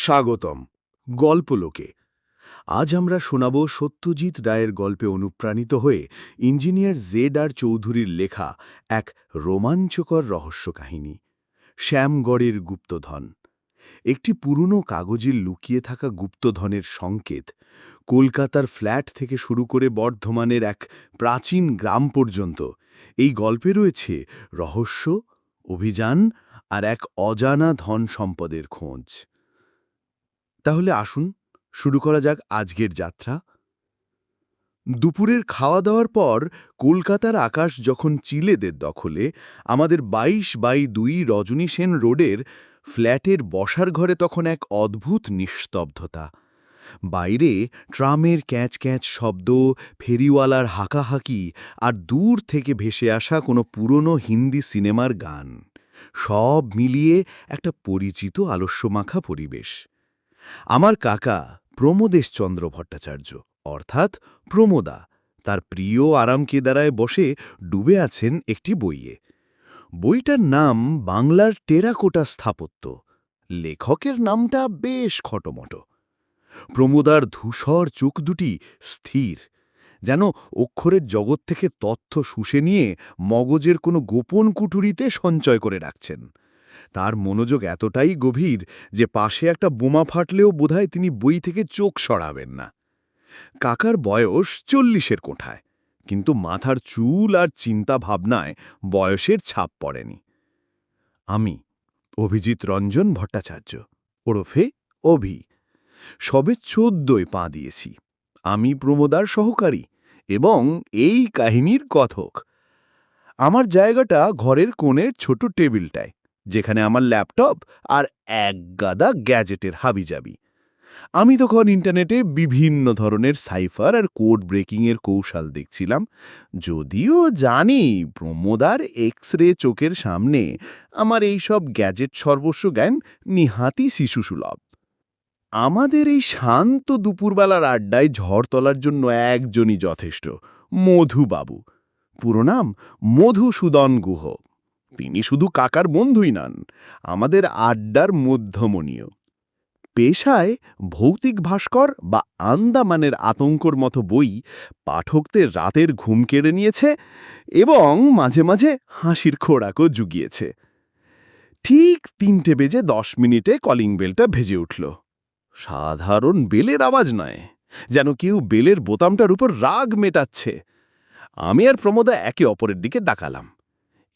স্বাগতম গল্পলোকে। আজ আমরা শোনাব সত্যজিৎ রায়ের গল্পে অনুপ্রাণিত হয়ে ইঞ্জিনিয়ার জেড.আর চৌধুরীর লেখা এক রোমাঞ্চকর রহস্য কাহিনী, শ্যামগড়ের গুপ্তধন। একটি পুরনো কাগজে লুকিয়ে থাকা গুপ্তধনের সংকেত কলকাতার ফ্ল্যাট থেকে শুরু করে বর্ধমানের এক প্রাচীন গ্রাম পর্যন্ত এই গল্পে রয়েছে রহস্য, অভিযান আর এক অজানা ধন সম্পদের খোঁজ। তাহলে আসুন শুরু করা যাক আজকের যাত্রা। দুপুরের খাওয়া দাওয়ার পর কলকাতার আকাশ যখন চিলেদের দখলে, আমাদের 22/2 রজনী সেন রোডের ফ্ল্যাটের বসার ঘরে তখন এক অদ্ভুত নিস্তব্ধতা। বাইরে ট্রামের ক্যাঁচ ক্যাঁচ শব্দ, ফেরিওয়ালার হাঁকাহাঁকি আর দূর থেকে ভেসে আসা কোনো পুরনো হিন্দি সিনেমার গান, সব মিলিয়ে একটা পরিচিত আলস্যমাখা পরিবেশ। আমার কাকা প্রমোদেশচন্দ্র ভট্টাচার্য অর্থাৎ প্রমোদা তার প্রিয় আরামকেদারায় বসে ডুবে আছেন একটি বইয়ে। বইটার নাম বাংলার টেরাকোটা স্থাপত্য। লেখকের নামটা বেশ খটোমটো। প্রমোদার ধূসর চোখ দুটি স্থির, যেন অক্ষরের জগৎ থেকে তথ্য শুষে নিয়ে মগজের কোনো গোপন কুঠুরিতে সঞ্চয় করে রাখছেন। তার মনোযোগ এতটাই গভীর যে পাশে একটা বোমা ফাটলেও বোধহয় তিনি বই থেকে চোখ সরাবেন না। কাকার বয়স 40-এর কোঠায়, কিন্তু মাথার চুল আর চিন্তা ভাবনায় বয়সের ছাপ পড়েনি। আমি অভিজিৎ রঞ্জন ভট্টাচার্য ওরফে অভি, সবে 14 পা দিয়েছি। আমি প্রমোদার সহকারী এবং এই কাহিনীর কথক। আমার জায়গাটা ঘরের কোণের ছোট টেবিলটায়, যেখানে আমার ল্যাপটপ আর এক গাদা গ্যাজেটের হাবিজাবি। আমি তখন ইন্টারনেটে বিভিন্ন ধরনের সাইফার আর কোড ব্রেকিংয়ের কৌশল দেখছিলাম, যদিও জানি প্রমোদার এক্স-রে চোখের সামনে আমার এই সব গ্যাজেট সর্বস্ব জ্ঞান নিহাতি শিশুসুলভ। আমাদের এই শান্ত দুপুরবেলার আড্ডায় ঝড় তোলার জন্য একজনই যথেষ্ট, মধুবাবু। পুরো নাম মধুসূদন গুহ। তিনি শুধু কাকার বন্ধুই নন, আমাদের আড্ডার মধ্যমণীয়। পেশায় ভৌতিক ভাস্কর বা আন্দামানের আতঙ্কর মতো বই পাঠকদের রাতের ঘুম কেড়ে নিয়েছে এবং মাঝে মাঝে হাসির খোরাকও জুগিয়েছে। ঠিক 3:10 কলিং বেলটা ভেজে উঠল। সাধারণ বেলের আওয়াজ নয়, যেন কেউ বেলের বোতামটার উপর রাগ মেটাচ্ছে। আমি আর প্রমোদা একে অপরের দিকে তাকালাম।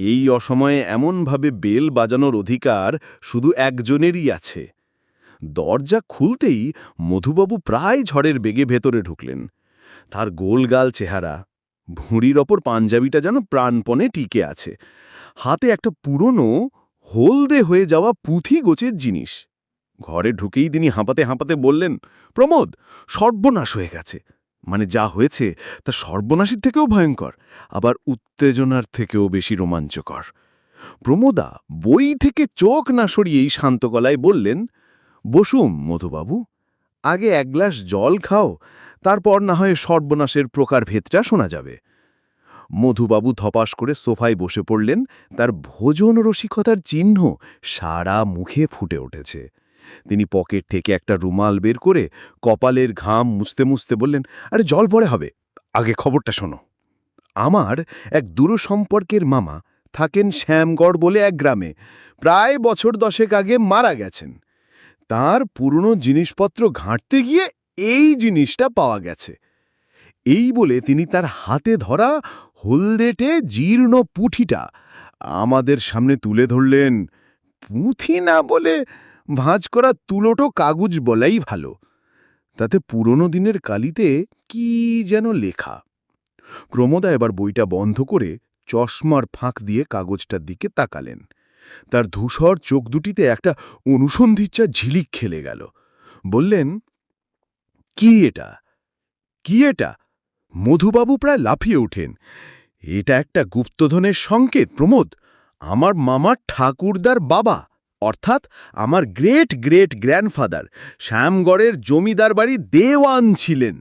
এই অসময়ে এমনভাবে বেল বাজানোর অধিকার শুধু একজনেরই আছে। দরজা খুলতেই মধুবাবু প্রায় ঝড়ের বেগে ভেতরে ঢুকলেন। তার গোলগাল চেহারা, ভুঁড়ির ওপর পাঞ্জাবিটা যেন প্রাণপণে টিকে আছে, হাতে একটা পুরনো হলদে হয়ে যাওয়া পুঁথি গোছের জিনিস। ঘরে ঢুকেই তিনি হাঁপাতে হাঁপাতে বললেন, প্রমোদ, সর্বনাশ হয়ে গেছে। মানে যা হয়েছে তা সর্বনাশের থেকেও ভয়ঙ্কর, আবার উত্তেজনার থেকেও বেশি রোমাঞ্চকর। প্রমোদা বই থেকে চোখ না সরিয়েই শান্ত গলায় বললেন, বসুম মধুবাবু, আগে এক গ্লাস জল খাও, তারপর না হয় সর্বনাশের প্রকারভেদটা শোনা যাবে। মধুবাবু ধপাস করে সোফায় বসে পড়লেন, তার ভোজন রসিকতার চিহ্ন সারা মুখে ফুটে উঠেছে। তিনি পকেট থেকে একটা রুমাল বের করে কপালের ঘাম মুছতে মুছতে বললেন, আরে জল পরে হবে, আগে খবরটা শোনো। আমার এক দূরসম্পর্কের মামা থাকেন শ্যামগড় বলে এক গ্রামে, প্রায় বছর 10 আগে মারা গেছেন। তার পুরনো জিনিসপত্র ঘাঁটতে গিয়ে এই জিনিসটা পাওয়া গেছে। এই বলে তিনি তার হাতে ধরা হলদেটে জীর্ণ পুঁথিটা আমাদের সামনে তুলে ধরলেন। পুঁথি না বলে ভাঁজ করা তুলোটো কাগজ বলাই ভালো। তাতে পুরনো দিনের কালিতে কি যেন লেখা। প্রমোদা এবার বইটা বন্ধ করে চশমার ফাঁক দিয়ে কাগজটার দিকে তাকালেন। তার ধূসর চোখ দুটিতে একটা অনুসন্ধিচ্ছা ঝিলিক খেলে গেল। বললেন, কি এটা, কি এটা? মধুবাবু প্রায় লাফিয়ে ওঠেন। এটা একটা গুপ্তধনের সংকেত প্রমোদ। আমার মামার ঠাকুরদার বাবা, অর্থাৎ আমার গ্রেট গ্রেট গ্র্যান্ডফাদার শ্যামগড়ের জমিদার বাড়ি দেওয়ান ছিলেন।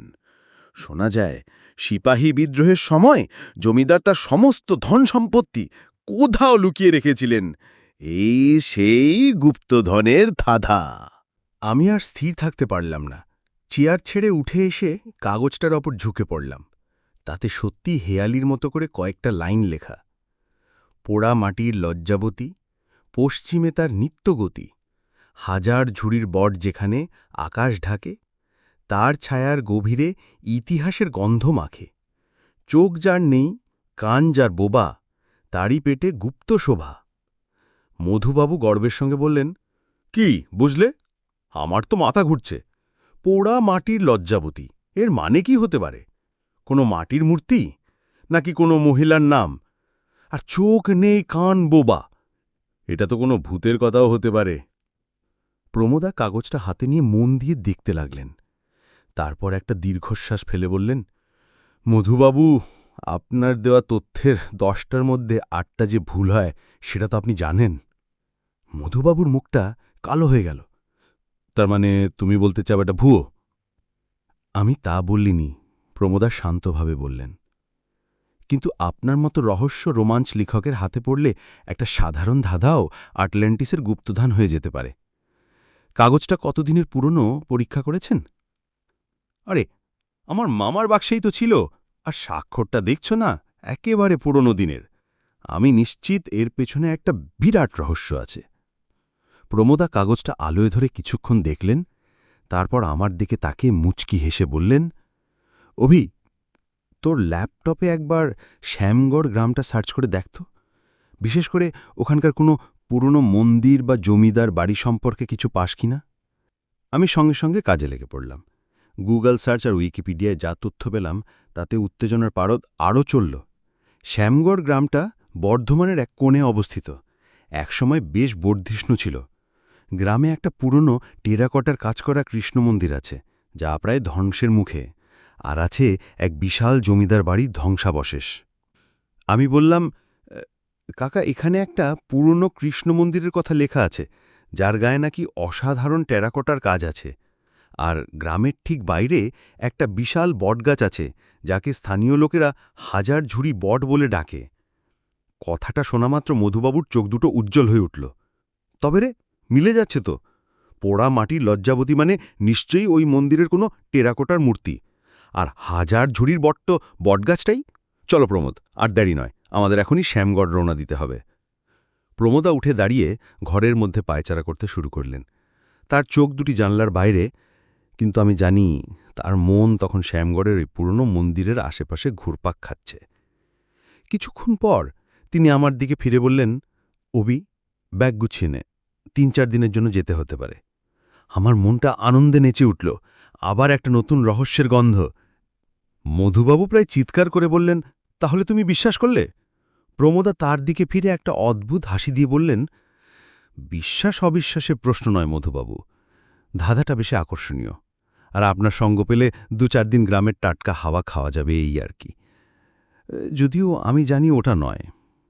শোনা যায় সিপাহী বিদ্রোহের সময় জমিদার তার সমস্ত ধন সম্পত্তি কোথাও লুকিয়ে রেখেছিলেন। এই সেই গুপ্তধনের ধাঁধা। আমি আর স্থির থাকতে পারলাম না। চেয়ার ছেড়ে উঠে এসে কাগজটার ওপর ঝুঁকে পড়লাম। তাতে সত্যি হেয়ালির মতো করে কয়েকটা লাইন লেখা। পোড়া মাটির লজ্জাবতী, পশ্চিমে তার নিত্যগতি, হাজার ঝুড়ির বট যেখানে আকাশ ঢাকে, তার ছায়ার গভীরে ইতিহাসের গন্ধ মাখে। চোখ যার নেই, কান যার বোবা, তারই পেটে গুপ্ত শোভা। মধুবাবু গর্বের সঙ্গে বললেন, কি বুঝলে? আমার তো মাথা ঘুরছে। পোড়া মাটির লজ্জাবতী, এর মানে কি হতে পারে? কোনো মাটির মূর্তি, নাকি কোনো মহিলার নাম? আর চোখ নেই, কান বোবা, এটা তো কোনো ভূতের কথাও হতে পারে। প্রমোদা কাগজটা হাতে নিয়ে মন দিয়ে দেখতে লাগলেন। তারপর একটা দীর্ঘশ্বাস ফেলে বললেন, মধুবাবু, আপনার দেওয়া তথ্যের 10টার মধ্যে 8টা যে ভুল হয় সেটা তো আপনি জানেন। মধুবাবুর মুখটা কালো হয়ে গেল। তার মানে তুমি বলতে চাও এটা ভুয়ো? আমি তা বললিনি, প্রমোদা শান্তভাবে বললেন। কিন্তু আপনার মতো রহস্য রোমাঞ্চ লেখকের হাতে পড়লে একটা সাধারণ ধাঁধাও আটলান্টিসের গুপ্তধন হয়ে যেতে পারে। কাগজটা কতদিনের পুরনো পরীক্ষা করেছেন? আরে, আমার মামার বাক্সেই তো ছিল, আর স্বাক্ষরটা দেখছ না, একেবারে পুরনো দিনের। আমি নিশ্চিত এর পেছনে একটা বিরাট রহস্য আছে। প্রমোদা কাগজটা আলোয় ধরে কিছুক্ষণ দেখলেন, তারপর আমার দিকে তাকিয়ে মুচকি হেসে বললেন, অভি, তোর ল্যাপটপে একবার শ্যামগড় গ্রামটা সার্চ করে দেখত। বিশেষ করে ওখানকার কোনো পুরনো মন্দির বা জমিদার বাড়ি সম্পর্কে কিছু পাস কিনা। আমি সঙ্গে সঙ্গে কাজে লেগে পড়লাম। গুগল সার্চ আর উইকিপিডিয়ায় যা তথ্য পেলাম তাতে উত্তেজনার পারদ আরও চলল। শ্যামগড় গ্রামটা বর্ধমানের এক কোণে অবস্থিত। একসময় বেশ বর্ধিষ্ণু ছিল। গ্রামে একটা পুরনো টেরাকটার কাজ করা কৃষ্ণ মন্দির আছে, যা প্রায় ধ্বংসের মুখে, আর আছে এক বিশাল জমিদার বাড়ির ধ্বংসাবশেষ। আমি বললাম, কাকা, এখানে একটা পুরনো কৃষ্ণ মন্দিরের কথা লেখা আছে, যার গায়ে নাকি অসাধারণ টেরাকটার কাজ আছে। আর গ্রামের ঠিক বাইরে একটা বিশাল বটগাছ আছে, যাকে স্থানীয় লোকেরা হাজার ঝুড়ি বট বলে ডাকে। কথাটা শোনামাত্র মধুবাবুর চোখ দুটো উজ্জ্বল হয়ে উঠল। তবে রে, মিলে যাচ্ছে তো। পোড়া মাটির লজ্জাবতী মানে নিশ্চয়ই ওই মন্দিরের কোনো টেরাকোটার মূর্তি। আর হাজার ঝুড়ির বট তো বটগাছটাই। চলো প্রমোদ, আর দেরি নয়, আমাদের এখনই শ্যামগড় রওনা দিতে হবে। প্রমোদা উঠে দাঁড়িয়ে ঘরের মধ্যে পায়চারা করতে শুরু করলেন। তার চোখ দুটি জানলার বাইরে, কিন্তু আমি জানি তার মন তখন শ্যামগড়ের ওই পুরনো মন্দিরের আশেপাশে ঘুরপাক খাচ্ছে। কিছুক্ষণ পর তিনি আমার দিকে ফিরে বললেন, অবি, ব্যাগ গুছিয়ে নে, 3-4 দিনের জন্য যেতে হতে পারে। আমার মনটা আনন্দে নেচে উঠল। আবার একটা নতুন রহস্যের গন্ধ। মধুবাবু প্রায় চিৎকার করে বললেন, তাহলে তুমি বিশ্বাস করলে? প্রমোদা তার দিকে ফিরে একটা অদ্ভুত হাসি দিয়ে বললেন, বিশ্বাস অবিশ্বাসের প্রশ্ন নয় মধুবাবু, ধাঁধাটা বেশি আকর্ষণীয়। আর আপনার সঙ্গ পেলে 2-4 দিন গ্রামের টাটকা হাওয়া খাওয়া যাবে, এই আর কি। যদিও আমি জানি ওটা নয়।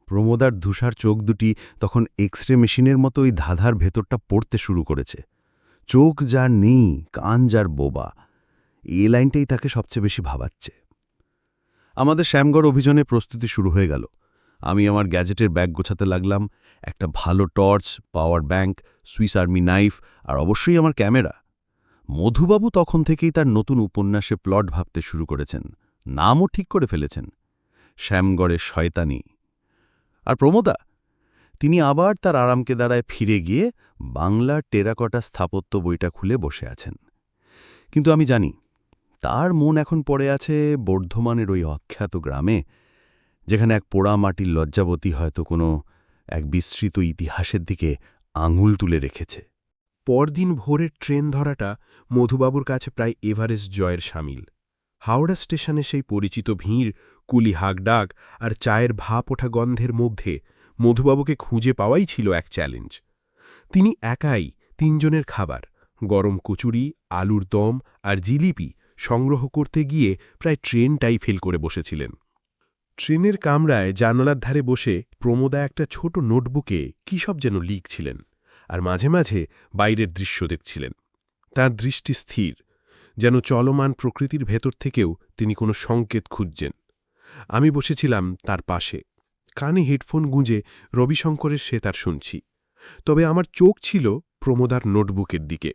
প্রমোদার ধূসার চোখ দুটি তখন এক্সরে মেশিনের মতো ওই ধাঁধার ভেতরটা পড়তে শুরু করেছে। চোখ যার নেই, কান যার বোবা, এই লাইনটাই তাকে সবচেয়ে বেশি ভাবাচ্ছে। আমাদের শ্যামগড় অভিযানের প্রস্তুতি শুরু হয়ে গেল। আমি আমার গ্যাজেটের ব্যাগ গোছাতে লাগলাম। একটা ভালো torch, power bank, Swiss army knife, আর অবশ্যই আমার ক্যামেরা। মধুবাবু তখন থেকেই তার নতুন উপন্যাসে প্লট ভাবতে শুরু করেছেন। নামও ঠিক করে ফেলেছেন, শ্যামগড়ের শয়তানি। আর প্রমোদা, তিনি আবার তার আরামকে দাঁড়ায় ফিরে গিয়ে বাংলা টেরাকটা স্থাপত্য বইটা খুলে বসে আছেন। কিন্তু আমি জানি তার মন এখন পড়ে আছে বর্ধমানের ওই অখ্যাত গ্রামে, যেখানে এক পোড়া মাটির লজ্জাবতী হয়তো কোনো এক বিস্মৃত ইতিহাসের দিকে আঙুল তুলে রেখেছে। পরদিন ভোরের ট্রেন ধরাটা মধুবাবুর কাছে প্রায় এভারেস্ট জয়ের সামিল। হাওড়া স্টেশনে সেই পরিচিত ভিড়, কুলি হাঁকডাক আর চায়ের ভাপ ওঠা গন্ধের মধ্যে মধুবাবুকে খুঁজে পাওয়াই ছিল এক চ্যালেঞ্জ। তিনি একাই 3 জনের খাবার, গরম কচুরি, আলুর দম আর জিলিপি সংগ্রহ করতে গিয়ে প্রায় ট্রেনটাই ফেল করে বসেছিলেন। ট্রেনের কামরায় জানালার ধারে বসে প্রমোদা একটা ছোট নোটবুকে কী সব যেন লিখছিলেন, আর মাঝে মাঝে বাইরের দৃশ্য দেখছিলেন। তার দৃষ্টি স্থির, যেন চলমান প্রকৃতির ভেতর থেকেও তিনি কোনো সংকেত খুঁজছেন। আমি বসেছিলাম তার পাশে, কানে হেডফোন গুঁজে রবিশঙ্করের সেতার শুনছি। তবে আমার চোখ ছিল প্রমোদার নোটবুকের দিকে।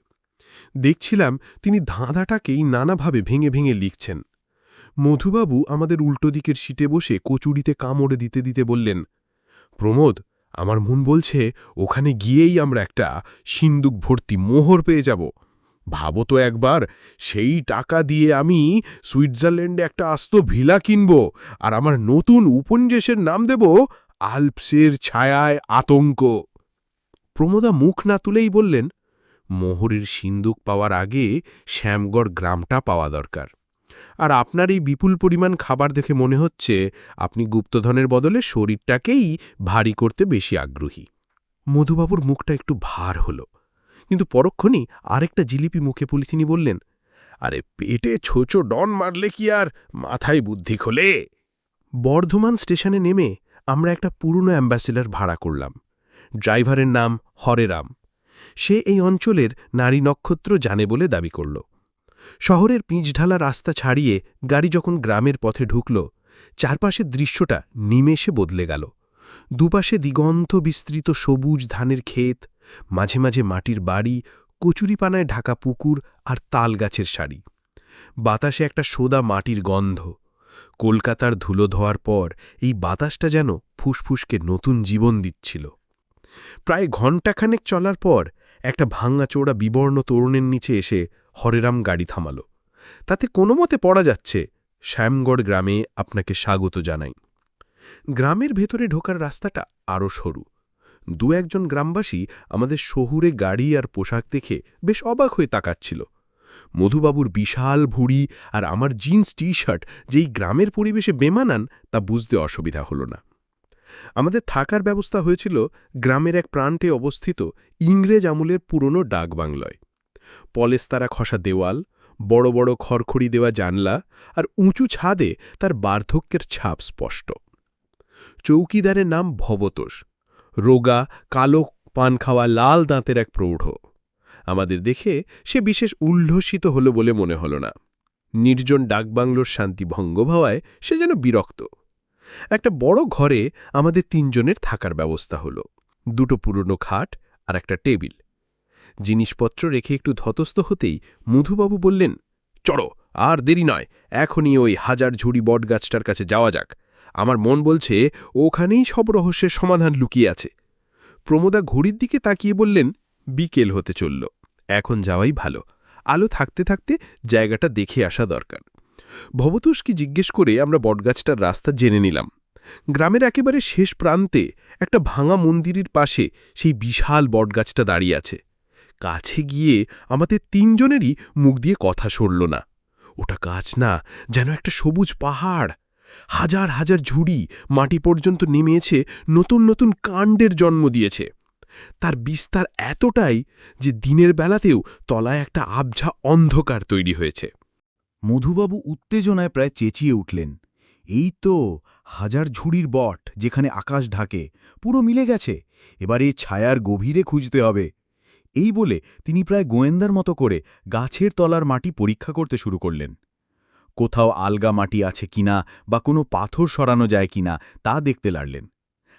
দেখছিলাম তিনি ধাঁধাটাকেই নানাভাবে ভেঙে ভেঙে লিখছেন। মধুবাবু আমাদের উল্টো দিকের সিটে বসে কচুরিতে কামড়ে দিতে দিতে বললেন, প্রমোদ, আমার মন বলছে ওখানে গিয়েই আমরা একটা সিন্দুক ভর্তি মোহর পেয়ে যাব। ভাবো তো একবার, সেই টাকা দিয়ে আমি সুইজারল্যান্ডে একটা আস্ত ভিলা কিনব, আর আমার নতুন উপন্যাসের নাম দেব আল্পসের ছায়ায় আতঙ্ক। প্রমোদা মুখ না তুলেই বললেন, মোহরের সিন্দুক পাওয়ার আগে শ্যামগড় গ্রামটা পাওয়া দরকার। আর আপনার এই বিপুল পরিমাণ খাবার দেখে মনে হচ্ছে আপনি গুপ্তধনের বদলে শরীরটাকেই ভারী করতে বেশি আগ্রহী। মধুবাবুর মুখটা একটু ভার হল, কিন্তু পরক্ষণেই আরেকটা জিলিপি মুখে পুলি তিনি বললেন, আরে পেটে ছোচো ডন মারলে কি আর মাথায় বুদ্ধি খোলে? বর্ধমান স্টেশনে নেমে আমরা একটা পুরনো অ্যাম্বাসেডর ভাড়া করলাম। ড্রাইভারের নাম হরেরাম। সে এই অঞ্চলের নারী নক্ষত্র জানে বলে দাবি করল। শহরের পিচঢালা রাস্তা ছাড়িয়ে গাড়ি যখন গ্রামের পথে ঢুকল, চারপাশের দৃশ্যটা নিমেষে বদলে গেল। দুপাশে দিগন্ত বিস্তৃত সবুজ ধানের ক্ষেত, মাঝে মাঝে মাটির বাড়ি, কচুরিপানায় ঢাকা পুকুর আর তালগাছের সারি। বাতাসে একটা সোদা মাটির গন্ধ। কলকাতার ধুলো ধোয়ার পর এই বাতাসটা যেন ফুসফুসকে নতুন জীবন দিচ্ছিল। প্রায় ঘণ্টাখানেক চলার পর একটা ভাঙাচোরা বিবর্ণ তরুণের নিচে এসে হরেরাম গাড়ি থামাল। তাতে কোনো মতে পড়া যাচ্ছে, শ্যামগড় গ্রামে আপনাকে স্বাগত জানাই। গ্রামের ভেতরে ঢোকার রাস্তাটা আরও সরু। দু একজন গ্রামবাসী আমাদের শহুরে গাড়ি আর পোশাক দেখে বেশ অবাক হয়ে তাকাচ্ছিল। মধুবাবুর বিশাল ভুঁড়ি আর আমার জিন্স টি শার্ট যেই গ্রামের পরিবেশে বেমানান তা বুঝতে অসুবিধা হল না। আমাদের থাকার ব্যবস্থা হয়েছিল গ্রামের এক প্রান্তে অবস্থিত ইংরেজ আমলের পুরনো ডাকবাংলায়। পলেস্তারা খসা দেওয়াল, বড় বড় খড়খড়ি দেওয়া জানলা আর উঁচু ছাদে তার বার্ধক্যের ছাপ স্পষ্ট। চৌকিদারের নাম ভবতোষ, রোগা, কালো পান খাওয়া লাল দাঁতের এক প্রৌঢ়। আমাদের দেখে সে বিশেষ উল্লসিত হল বলে মনে হল না। নির্জন ডাকবাংলোর শান্তি ভঙ্গ হওয়ায় সে যেন বিরক্ত। একটা বড় ঘরে আমাদের তিনজনের থাকার ব্যবস্থা হল। দুটো পুরনো খাট আর একটা টেবিল। জিনিসপত্র রেখে একটু ধতস্থ হতেই মধুবাবু বললেন, চড়ো, আর দেরি নয়, এখনই ওই হাজার ঝুড়ি বটগাছটার কাছে যাওয়া যাক। আমার মন বলছে ওখানেই সব রহস্যের সমাধান লুকিয়ে আছে। প্রমোদা ঘড়ির দিকে তাকিয়ে বললেন, বিকেল হতে চলল, এখন যাওয়াই ভালো। আলো থাকতে থাকতে জায়গাটা দেখে আসা দরকার। ভবতোষকে জিজ্ঞেস করে আমরা বটগাছটার রাস্তা জেনে নিলাম। গ্রামের একেবারে শেষ প্রান্তে একটা ভাঙা মন্দিরের পাশে সেই বিশাল বটগাছটা দাঁড়িয়ে আছে। কাছে গিয়ে আমাদের তিনজনেরই মুখ দিয়ে কথা সরল না। ওটা গাছ না, যেন একটা সবুজ পাহাড়। হাজার হাজার ঝুড়ি মাটি পর্যন্ত নেমেছে, নতুন নতুন কাণ্ডের জন্ম দিয়েছে। তার বিস্তার এতটাই যে দিনের বেলাতেও তলায় একটা আবঝা অন্ধকার তৈরি হয়েছে। মধুবাবু উত্তেজনায় প্রায় চেঁচিয়ে উঠলেন, এই তো হাজার ঝুড়ির বট, যেখানে আকাশ ঢাকে, পুরো মিলে গেছে। এবার এই ছায়ার গভীরে খুঁজতে হবে। এই বলে তিনি প্রায় গোয়েন্দার মতো করে গাছের তলার মাটি পরীক্ষা করতে শুরু করলেন। কোথাও আলগা মাটি আছে কিনা বা কোনো পাথর সরানো যায় কিনা তা দেখতে লাগলেন।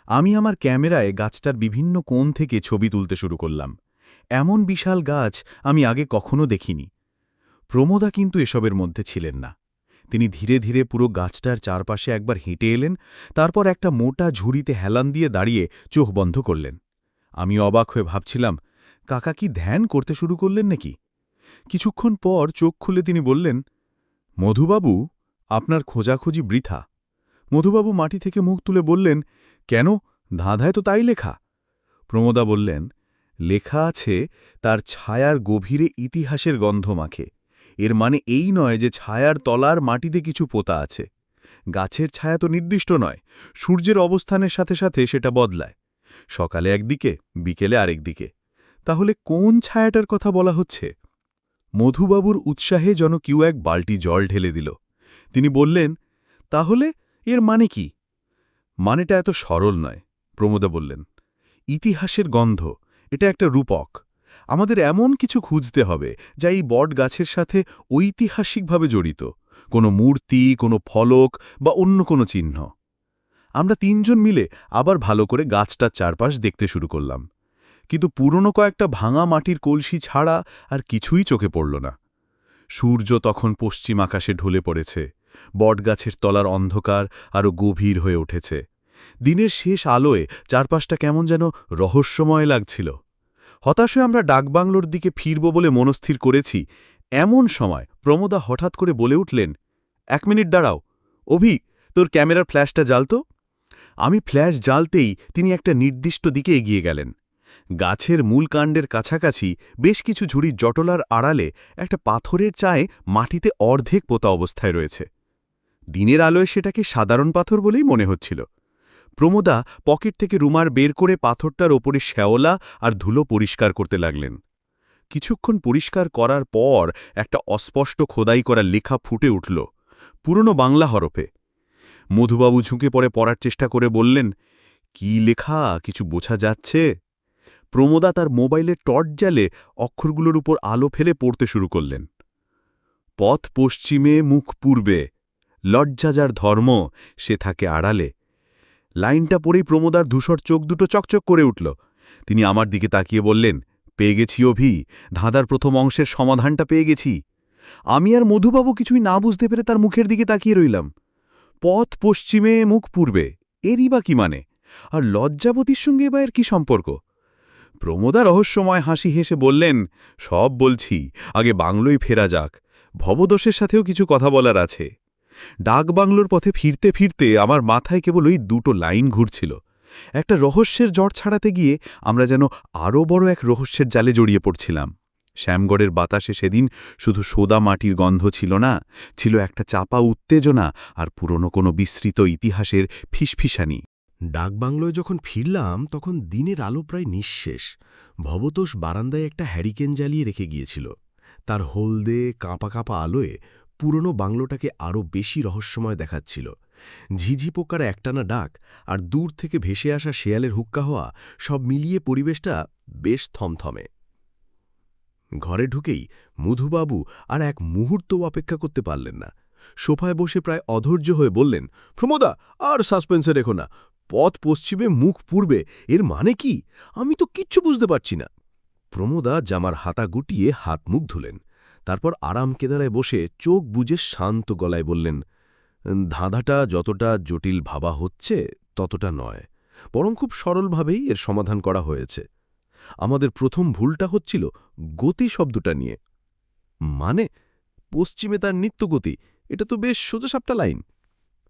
আমি আমার ক্যামেরায় গাছটার বিভিন্ন কোণ থেকে ছবি তুলতে শুরু করলাম। এমন বিশাল গাছ আমি আগে কখনো দেখিনি। প্রমোদা কিন্তু এসবের মধ্যে ছিলেন না। তিনি ধীরে ধীরে পুরো গাছটার চারপাশে একবার হেঁটে এলেন, তারপর একটা মোটা ঝুড়িতে হেলান দিয়ে দাঁড়িয়ে চোখ বন্ধ করলেন। আমি অবাক হয়ে ভাবছিলাম, কাকা কি ধ্যান করতে শুরু করলেন নাকি? কিছুক্ষণ পর চোখ খুলে তিনি বললেন, মধুবাবু, আপনার খোঁজাখুঁজি বৃথা। মধুবাবু মাটি থেকে মুখ তুলে বললেন, কেন, ধাঁধায় তো তাই লেখা। প্রমোদা বললেন, লেখা আছে তার ছায়ার গভীরে ইতিহাসের গন্ধ মাখে। এর মানে এই নয় যে ছায়ার তলার মাটিতে কিছু পোতা আছে। গাছের ছায়া তো নির্দিষ্ট নয়, সূর্যের অবস্থানের সাথে সাথে সেটা বদলায়। সকালে একদিকে, বিকেলে আরেক দিকে। তাহলে কোন ছায়াটার কথা বলা হচ্ছে? মধুবাবুর উৎসাহে যেন কেউ এক বালতি জল ঢেলে দিল। তিনি বললেন, তাহলে এর মানে কি? মানেটা এত সরল নয়, প্রমোদা বললেন। ইতিহাসের গন্ধ, এটা একটা রূপক। আমাদের এমন কিছু খুঁজতে হবে যা এই বট গাছের সাথে ঐতিহাসিকভাবে জড়িত, কোনো মূর্তি, কোনো ফলক বা অন্য কোনো চিহ্ন। আমরা তিনজন মিলে আবার ভালো করে গাছটার চারপাশ দেখতে শুরু করলাম। কিন্তু পুরনো কয়েকটা ভাঙা মাটির কলসি ছাড়া আর কিছুই চোখে পড়ল না। সূর্য তখন পশ্চিম আকাশে ঢলে পড়েছে, বটগাছের তলার অন্ধকার আরও গভীর হয়ে উঠেছে। দিনের শেষ আলোয় চারপাশটা কেমন যেন রহস্যময় লাগছিল। হতাশ হয়ে আমরা ডাকবাংলোর দিকে ফিরব বলে মনস্থির করেছি, এমন সময় প্রমোদা হঠাৎ করে বলে উঠলেন, 1 মিনিট দাঁড়াও, অভি, তোর ক্যামেরার ফ্ল্যাশটা জ্বালতো। আমি ফ্ল্যাশ জ্বালতেই তিনি একটা নির্দিষ্ট দিকে এগিয়ে গেলেন। গাছের মূল কাণ্ডের কাছাকাছি বেশ কিছু ঝুড়ির জটলার আড়ালে একটা পাথরের চায়ে মাটিতে অর্ধেক পোতা অবস্থায় রয়েছে। দিনের আলোয় সেটাকে সাধারণ পাথর বলেই মনে হচ্ছিল। প্রমোদা পকেট থেকে রুমার বের করে পাথরটার ওপরে শ্যাওলা আর ধুলো পরিষ্কার করতে লাগলেন। কিছুক্ষণ পরিষ্কার করার পর একটা অস্পষ্ট খোদাই করা লেখা ফুটে উঠল, পুরনো বাংলা হরফে। মধুবাবু ঝুঁকে পড়ে পড়ার চেষ্টা করে বললেন, কি লেখা, কিছু বোঝা যাচ্ছে? প্রমোদা তার মোবাইলের টর্চ জ্বালে অক্ষরগুলোর উপর আলো ফেলে পড়তে শুরু করলেন। পথ পশ্চিমে, মুখ পূর্বে, লজ্জা যার ধর্ম, সে থাকে আড়ালে। লাইনটা পড়েই প্রমোদার ধূসর চোখ দুটো চকচক করে উঠল। তিনি আমার দিকে তাকিয়ে বললেন, পেয়ে গেছি অভি, ধাঁধার প্রথম অংশের সমাধানটা পেয়ে গেছি। আমি আর মধুবাবু কিছুই না বুঝতে পেরে তার মুখের দিকে তাকিয়ে রইলাম। পথ পশ্চিমে, মুখ পূর্বে, এরই বা কি মানে? আর লজ্জাবতীর সঙ্গে বা এর কি সম্পর্ক? প্রমোদা রহস্যময় হাসি হেসে বললেন, সব বলছি, আগে বাংলোয় ফেরা যাক, ভবদোষের সাথেও কিছু কথা বলার আছে। ডাকবাংলোর পথে ফিরতে ফিরতে আমার মাথায় কেবল ওই দুটো লাইন ঘুরছিল। একটা রহস্যের জট ছাড়াতে গিয়ে আমরা যেন আরও বড় এক রহস্যের জালে জড়িয়ে পড়ছিলাম। শ্যামগড়ের বাতাসে সেদিন শুধু সোদা মাটির গন্ধ ছিল না, ছিল একটা চাপা উত্তেজনা আর পুরনো কোনো বিস্তৃত ইতিহাসের ফিসফিসানি। ডাকবাংলোয় যখন ফিরলাম তখন দিনের আলো প্রায় নিঃশেষ। ভবতোষ বারান্দায় একটা হ্যারিকেন জ্বালিয়ে রেখে গিয়েছিল। তার হলদে কাঁপা কাঁপা আলোয় পুরনো বাংলোটাকে আরও বেশি রহস্যময় দেখাচ্ছিল। ঝিঝি পোকার একটানা ডাক আর দূর থেকে ভেসে আসা শেয়ালের হুক্কা হওয়া সব মিলিয়ে পরিবেশটা বেশ থমথমে। ঘরে ঢুকেই মধুবাবু আর এক মুহূর্ত অপেক্ষা করতে পারলেন না। সোফায় বসে প্রায় অধৈর্য হয়ে বললেন, প্রমোদা, আর সাসপেন্সে রেখো না। পথ পশ্চিমে, মুখ পূর্বে, এর মানে কি? আমি তো কিচ্ছু বুঝতে পারছি না। প্রমোদা জামার হাতা গুটিয়ে হাত মুখ ধুলেন। তারপর আরাম কেদারায় বসে চোখ বুজে শান্ত গলায় বললেন, ধাঁধাটা যতটা জটিল ভাবা হচ্ছে ততটা নয়, বরং খুব সরলভাবেই এর সমাধান করা হয়েছে। আমাদের প্রথম ভুলটা হচ্ছিল গতি শব্দটা নিয়ে। মানে, পশ্চিমে তার নিত্যগতি, এটা তো বেশ সোজাসাপটা লাইন।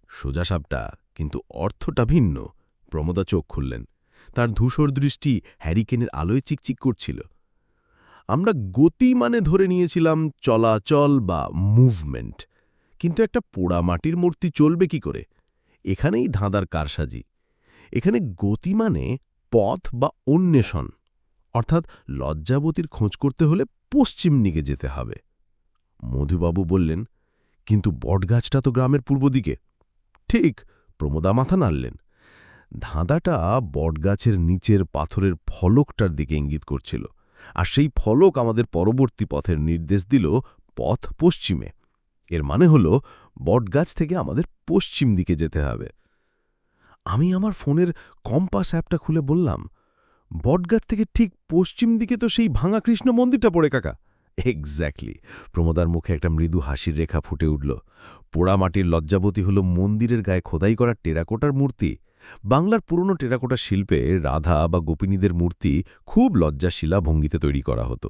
সোজাসাপটা, কিন্তু অর্থটা ভিন্ন। প্রমোদা চোখ খুললেন। তার ধূসর দৃষ্টি হ্যারিকেনের আলোয় চিকচিক করছিল। আমরা গতি মানে ধরে নিয়েছিলাম চলাচল বা মুভমেন্ট, কিন্তু একটা পোড়া মাটির মূর্তি চলবে কি করে? এখানেই ধাঁধার কারসাজি। এখানে গতি মানে পথ বা অন্বেষণ, অর্থাৎ লজ্জাবতীর খোঁজ করতে হলে পশ্চিম দিকে যেতে হবে। মধুবাবু বললেন, কিন্তু বটগাছটা তো গ্রামের পূর্ব দিকে। ঠিক, প্রমোদা মাথা নাড়লেন। ধাঁধাটা বটগাছের নিচের পাথরের ফলকটার দিকে ইঙ্গিত করছিল, আর সেই ফলক আমাদের পরবর্তী পথের নির্দেশ দিল পথ পশ্চিমে। এর মানে হল বটগাছ থেকে আমাদের পশ্চিম দিকে যেতে হবে। আমি আমার ফোনের কম্পাস অ্যাপটা খুলে বললাম, বটগাছ থেকে ঠিক পশ্চিম দিকে তো সেই ভাঙা কৃষ্ণ মন্দিরটা পড়ে কাকা। এক্স্যাক্টলি। প্রমোদার মুখে একটা মৃদু হাসির রেখা ফুটে উঠল। পোড়ামাটির লজ্জাবতী হল মন্দিরের গায়ে খোদাই করা টেরাকোটার মূর্তি। বাংলার পুরনো টেরাকোটা শিল্পে রাধা বা গোপিনীদের মূর্তি খুব লজ্জাশীলা ভঙ্গিতে তৈরি করা হতো।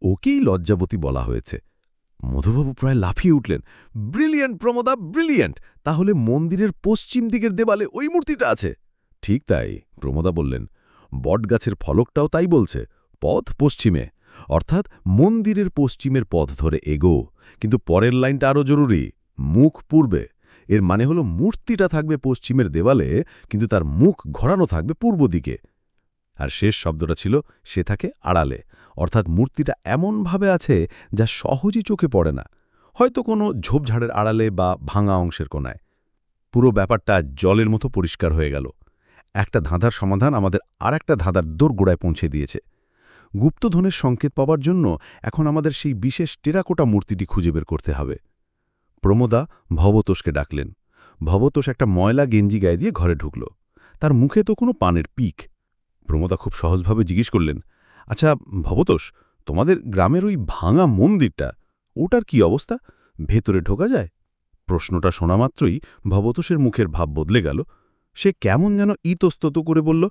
ওকেই লজ্জাবতী বলা হয়েছে। মধুবাবু প্রায় লাফিয়ে উঠলেন, ব্রিলিয়েন্ট প্রমোদা, ব্রিলিয়েন্ট! তাহলে মন্দিরের পশ্চিম দিকের দেওয়ালে ওই মূর্তিটা আছে? ঠিক তাই, প্রমোদা বললেন। বটগাছের ফলকটাও তাই বলছে, পথ পশ্চিমে, অর্থাৎ মন্দিরের পশ্চিমের পথ ধরে এগো। কিন্তু পরের লাইনটা আরও জরুরি, মুখ পূর্বে। এর মানে হলো মূর্তিটা থাকবে পশ্চিমের দেওয়ালে, কিন্তু তার মুখ ঘোরানো থাকবে পূর্ব দিকে। আর শেষ শব্দটা ছিল, সে থাকে আড়ালে, অর্থাৎ মূর্তিটা এমনভাবে আছে যা সহজেই চোখে পড়ে না, হয়তো কোনো ঝোপঝাড়ের আড়ালে বা ভাঙা অংশের কোনায়। পুরো ব্যাপারটা জলের মতো পরিষ্কার হয়ে গেল। একটা ধাঁধার সমাধান আমাদের আর একটা ধাঁধার দোরগোড়ায় পৌঁছে দিয়েছে। গুপ্তধনের সংকেত পাওয়ার জন্য এখন আমাদের সেই বিশেষ টেরাকোটা মূর্তিটি খুঁজে বের করতে হবে। প্রমোদা ভবতোষকে ডাকলেন। ভবতোষ একটা ময়লা গেঞ্জি গায়ে দিয়ে ঘরে ঢুকল। তার মুখে তো কোনো পানের পিক। প্রমোদা খুব সহজভাবে জিজ্ঞেস করলেন, আচ্ছা ভবতোষ, তোমাদের গ্রামের ওই ভাঙা মন্দিরটা, ওটার কি অবস্থা? ভেতরে ঢোকা যায়? প্রশ্নটা শোনা মাত্রই ভবতোষের মুখের ভাব বদলে গেল। সে কেমন যেন ইতস্তত করে বলল,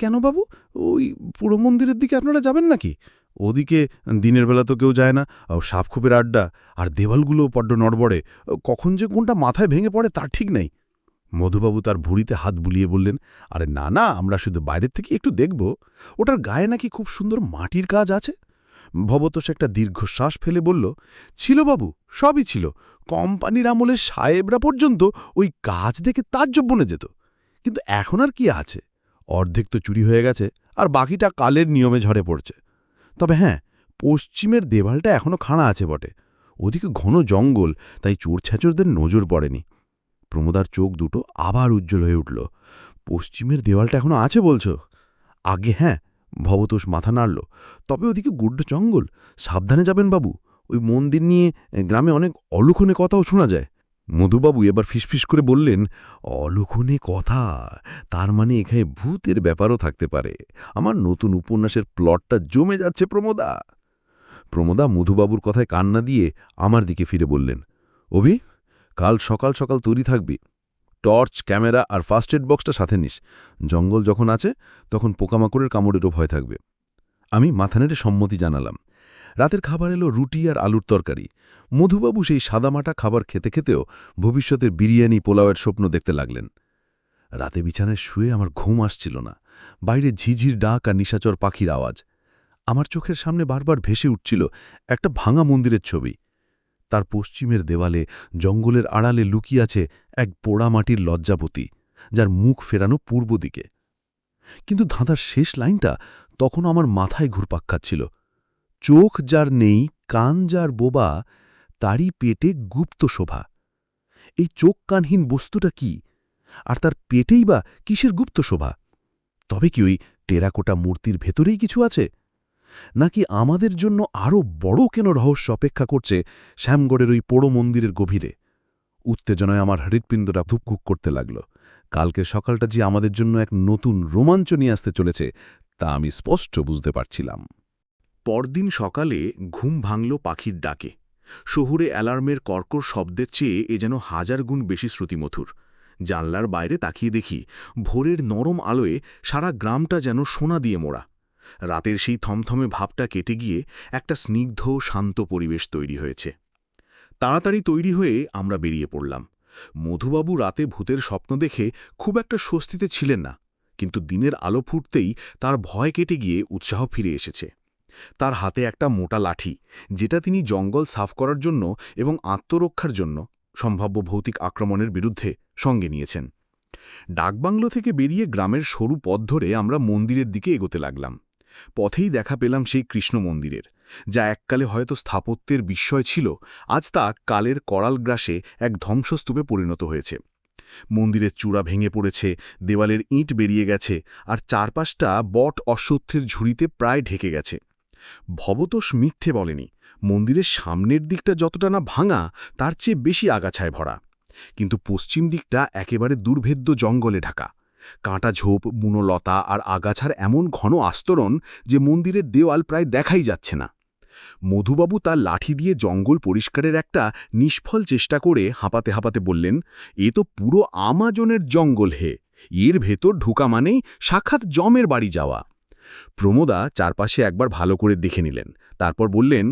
কেন বাবু, ওই পুরো মন্দিরের দিকে আপনারা যাবেন নাকি? ওদিকে দিনের বেলা তো কেউ যায় না, সাপখোপের আড্ডা, আর দেওয়ালগুলো বড্ড নড়বড়ে, কখন যে কোনটা মাথায় ভেঙে পড়ে তার ঠিক নেই। মধুবাবু তার ভুঁড়িতে হাত বুলিয়ে বললেন, আরে না না, আমরা শুধু বাইরের থেকে একটু দেখব, ওটার গায়ে নাকি খুব সুন্দর মাটির কাজ আছে। ভবতোষ একটা দীর্ঘশ্বাস ফেলে বলল, ছিল বাবু, সবই ছিল। কোম্পানির আমলের সাহেবরা পর্যন্ত ওই কাজ দেখে তাজ্জব বনে যেত। কিন্তু এখন আর কি আছে? অর্ধেক তো চুরি হয়ে গেছে, আর বাকিটা কালের নিয়মে ঝরে পড়ছে। তবে হ্যাঁ, পশ্চিমের দেওয়ালটা এখনও খাড়া আছে বটে। ওদিকে ঘন জঙ্গল, তাই চোর ছ্যাচরদের নজর পড়েনি। প্রমোদার চোখ দুটো আবার উজ্জ্বল হয়ে উঠল। পশ্চিমের দেওয়ালটা এখনো আছে বলছো? আগে হ্যাঁ, ভবতোষ মাথা নাড়ল। তবে ওদিকে গুড্ড জঙ্গল, সাবধানে যাবেন বাবু। ওই মন্দির নিয়ে গ্রামে অনেক অলুখনে কথাও শোনা যায়। মধুবাবু এবার ফিসফিস করে বললেন, অলুখনে কথা? তার মানে এখানে ভূতের ব্যাপারও থাকতে পারে। আমার নতুন উপন্যাসের প্লটটা জমে যাচ্ছে প্রমোদা। প্রমোদা মধুবাবুর কথায় কান্না দিয়ে আমার দিকে ফিরে বললেন, অভি, কাল সকাল সকাল তৈরি থাকবি। টর্চ, ক্যামেরা আর ফার্স্ট এড বক্সটা সাথে নিস। জঙ্গল যখন আছে তখন পোকামাকড়ের কামড়েরও ভয় থাকবে। আমি মাথা নেড়ে সম্মতি জানালাম। রাতের খাবার এলো রুটি আর আলুর তরকারি। মধুবাবু সেই সাদামাটা খাবার খেতে খেতেও ভবিষ্যতের বিরিয়ানি, পোলাওয়ের স্বপ্ন দেখতে লাগলেন। রাতে বিছানায় শুয়ে আমার ঘুম আসছিল না। বাইরে ঝিঝির ডাক আর নিশাচর পাখির আওয়াজ। আমার চোখের সামনে বারবার ভেসে উঠছিল একটা ভাঙা মন্দিরের ছবি। তার পশ্চিমের দেওয়ালে জঙ্গলের আড়ালে লুকিয়ে আছে এক পোড়ামাটির লজ্জাপতি, যার মুখ ফেরানো পূর্ব দিকে। কিন্তু ধাঁধার শেষ লাইনটা তখন আমার মাথায় ঘুরপাক খাচ্ছিল। চোখ যার নেই, কান যার বোবা, তারই পেটে গুপ্ত শোভা। এই চোখ কানহীন বস্তুটা কি? আর তার পেটেই বা কিসের গুপ্ত শোভা? তবে কি ওই টেরাকোটা মূর্তির ভেতরেই কিছু আছে? নাকি আমাদের জন্য আরও বড় কেন রহস্য অপেক্ষা করছে শ্যামগড়ের ওই পোড়ো মন্দিরের গভীরে? উত্তেজনায় আমার হৃৎপিণ্ডটা ধুকধুক করতে লাগল। কালকের সকালটা যে আমাদের জন্য এক নতুন রোমাঞ্চ নিয়ে আসতে চলেছে তা আমি স্পষ্ট বুঝতে পারছিলাম। পরদিন সকালে ঘুম ভাঙল পাখির ডাকে। শহুরে অ্যালার্মের কর্কর শব্দের চেয়ে এ যেন 1000 গুণ বেশি শ্রুতিমধুর। জানলার বাইরে তাকিয়ে দেখি ভোরের নরম আলোয় সারা গ্রামটা যেন সোনা দিয়ে মোড়া। রাতের সেই থমথমে ভাবটা কেটে গিয়ে একটা স্নিগ্ধ, শান্ত পরিবেশ তৈরি হয়েছে। তাড়াতাড়ি তৈরি হয়ে আমরা বেরিয়ে পড়লাম। মধুবাবু রাতে ভূতের স্বপ্ন দেখে খুব একটা স্বস্তিতে ছিলেন না, কিন্তু দিনের আলো ফুটতেই তার ভয় কেটে গিয়ে উৎসাহ ফিরে এসেছে। তার হাতে একটা মোটা লাঠি, যেটা তিনি জঙ্গল সাফ করার জন্য এবং আত্মরক্ষার জন্য সম্ভাব্য ভৌতিক আক্রমণের বিরুদ্ধে সঙ্গে নিয়েছেন। ডাকবাংলো থেকে বেরিয়ে গ্রামের সরু পথ ধরে আমরা মন্দিরের দিকে এগোতে লাগলাম। পথেই দেখা পেলাম সেই কৃষ্ণ মন্দিরের, যা এককালে হয়তো স্থাপত্যের বিস্ময় ছিল, আজ তা কালের করাল গ্রাসে এক ধ্বংসস্তূপে পরিণত হয়েছে। মন্দিরের চূড়া ভেঙে পড়েছে, দেওয়ালের ইঁট বেরিয়ে গেছে, আর চারপাশটা বট অশ্বত্থের ঝুড়িতে প্রায় ঢেকে গেছে। ভবতোষ মিথ্যে বলেনি, মন্দিরের সামনের দিকটা যতটা না ভাঙা, তার চেয়ে বেশি আগাছায় ভরা। কিন্তু পশ্চিম দিকটা একেবারে দুর্ভেদ্য জঙ্গলে ঢাকা। কাঁটা ঝোপ, বুনো লতা আর আগাছার এমন ঘন আস্তরণ যে মন্দিরের দেওয়াল প্রায় দেখাই যাচ্ছে না। মধুবাবু তার লাঠি দিয়ে জঙ্গল পরিষ্কারের একটা নিষ্ফল চেষ্টা করে হাঁপাতে হাঁপাতে বললেন, এ তো পুরো আমাজনের জঙ্গল হে, এর ভেতর ঢুকা মানেই সাক্ষাৎ যমের বাড়ি যাওয়া। প্রমোদা চারপাশে একবার ভালো করে দেখে নিলেন, তারপর বললেন,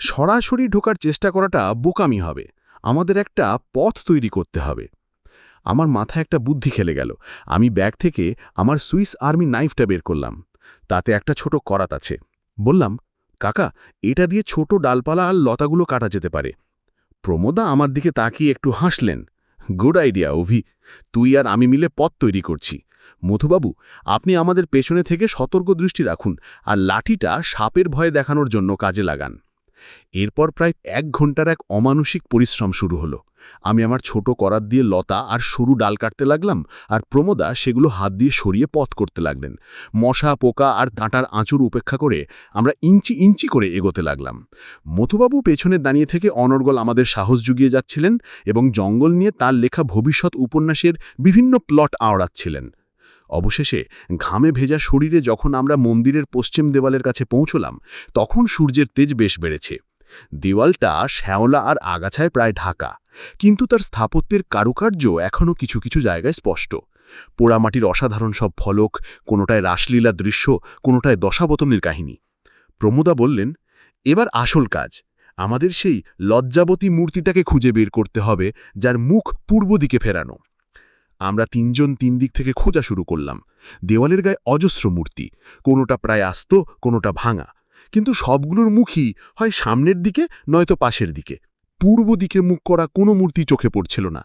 সরাসরি ঢোকার চেষ্টা করাটা বোকামি হবে, আমাদের একটা পথ তৈরি করতে হবে। আমার মাথায় একটা বুদ্ধি খেলে গেল। আমি ব্যাগ থেকে আমার সুইস আর্মি নাইফটা বের করলাম। তাতে একটা ছোট করাত আছে। বললাম, কাকা, এটা দিয়ে ছোট ডালপালা আর লতাগুলো কাটা যেতে পারে। প্রমোদা আমার দিকে তাকিয়ে একটু হাসলেন। গুড আইডিয়া অভি, তুই আর আমি মিলে পথ তৈরি করছি। মধুবাবু, আপনি আমাদের পেছনে থেকে সতর্ক দৃষ্টি রাখুন আর লাঠিটা সাপের ভয়ে দেখানোর জন্য কাজে লাগান। এরপর প্রায় 1 ঘন্টার এক অমানসিক পরিশ্রম শুরু হলো। আমি আমার ছোট করাত দিয়ে লতা আর সরু ডাল কাটতে লাগলাম, আর প্রমোদা সেগুলো হাত দিয়ে সরিয়ে পথ করতে লাগলেন। মশা, পোকা আর দাঁটার আঁচড় উপেক্ষা করে আমরা ইঞ্চি ইঞ্চি করে এগোতে লাগলাম। মধুবাবু পেছনে দাঁড়িয়ে থেকে অনর্গল আমাদের সাহস জুগিয়ে যাচ্ছিলেন এবং জঙ্গল নিয়ে তার লেখা ভবিষ্যৎ উপন্যাসের বিভিন্ন প্লট আওড়াচ্ছিলেন। অবশেষে ঘামে ভেজা শরীরে যখন আমরা মন্দিরের পশ্চিম দেওয়ালের কাছে পৌঁছলাম, তখন সূর্যের তেজ বেশ বেড়েছে। দেওয়ালটা শ্যাওলা আর আগাছায় প্রায় ঢাকা, কিন্তু তার স্থাপত্যের কারুকার্য এখনও কিছু কিছু জায়গায় স্পষ্ট। পোড়ামাটির অসাধারণ সব ফলক, কোনোটায় রাসলীলা দৃশ্য, কোনোটায় দশাবতনের কাহিনী। প্রমোদা বললেন, এবার আসল কাজ, আমাদের সেই লজ্জাবতী মূর্তিটাকে খুঁজে বের করতে হবে, যার মুখ পূর্ব দিকে ফেরানো। আমরা তিনজন তিন দিক থেকে খোঁজা শুরু করলাম। দেওয়ালের গায়ে অজস্র মূর্তি, কোনোটা প্রায় আস্ত, কোনোটা ভাঙা, কিন্তু সবগুলোর মুখই হয় সামনের দিকে নয়তো পাশের দিকে। পূর্ব দিকে মুখ করা কোনো মূর্তি চোখে পড়ছিল না।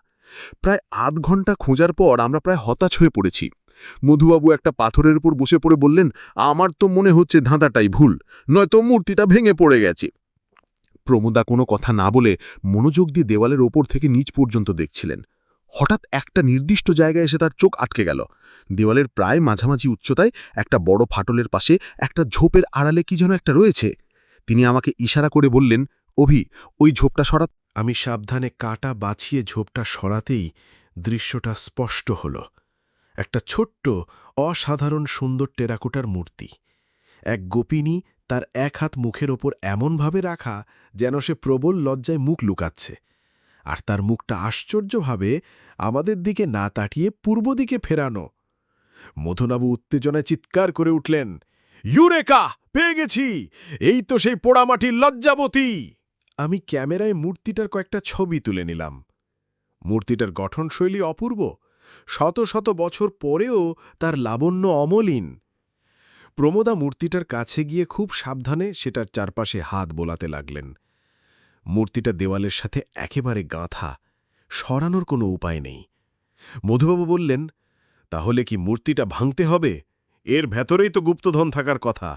প্রায় আধ ঘন্টা খোঁজার পর আমরা প্রায় হতাশ হয়ে পড়েছি। মধুবাবু একটা পাথরের উপর বসে পড়ে বললেন, আমার তো মনে হচ্ছে ধাঁধাটাই ভুল, নয়তো মূর্তিটা ভেঙে পড়ে গেছে। প্রমোদা কোনো কথা না বলে মনোযোগ দিয়ে দেওয়ালের ওপর থেকে নিচ পর্যন্ত দেখছিলেন। হঠাৎ একটা নির্দিষ্ট জায়গায় এসে তার চোখ আটকে গেল। দেওয়ালের প্রায় মাঝামাঝি উচ্চতায় একটা বড় ফাটলের পাশে একটা ঝোপের আড়ালে কি যেন একটা রয়েছে। তিনি আমাকে ইশারা করে বললেন, অভি, ওই ঝোপটা সরা। আমি সাবধানে কাঁটা বাছিয়ে ঝোপটা সরাতেই দৃশ্যটা স্পষ্ট হল। একটা ছোট্ট অসাধারণ সুন্দর টেরাকোটার মূর্তি। এক গোপিনী তার এক হাত মুখের ওপর এমনভাবে রাখা যেন সে প্রবল লজ্জায় মুখ লুকাচ্ছে, আর তার মুখটা আশ্চর্যভাবে আমাদের দিকে না তাকিয়ে পূর্ব দিকে ফেরানো। মধুবাবু উত্তেজনায় চিৎকার করে উঠলেন, ইউরেকা, পেয়ে গেছি! এই তো সেই পোড়ামাটির লজ্জাবতী! আমি ক্যামেরায় মূর্তিটার কয়েকটা ছবি তুলে নিলাম। মূর্তিটার গঠনশৈলী অপূর্ব, শত শত বছর পরেও তার লাবণ্য অমলিন। প্রমোদা মূর্তিটার কাছে গিয়ে খুব সাবধানে সেটার চারপাশে হাত বোলাতে লাগলেন। মূর্তিটা দেওয়ালের সাথে একেবারে গাঁথা, সরানোর কোনো উপায় নেই। মধুবাবু বললেন, তাহলে কি মূর্তিটা ভাঙতে হবে? এর ভেতরেই তো গুপ্তধন থাকার কথা।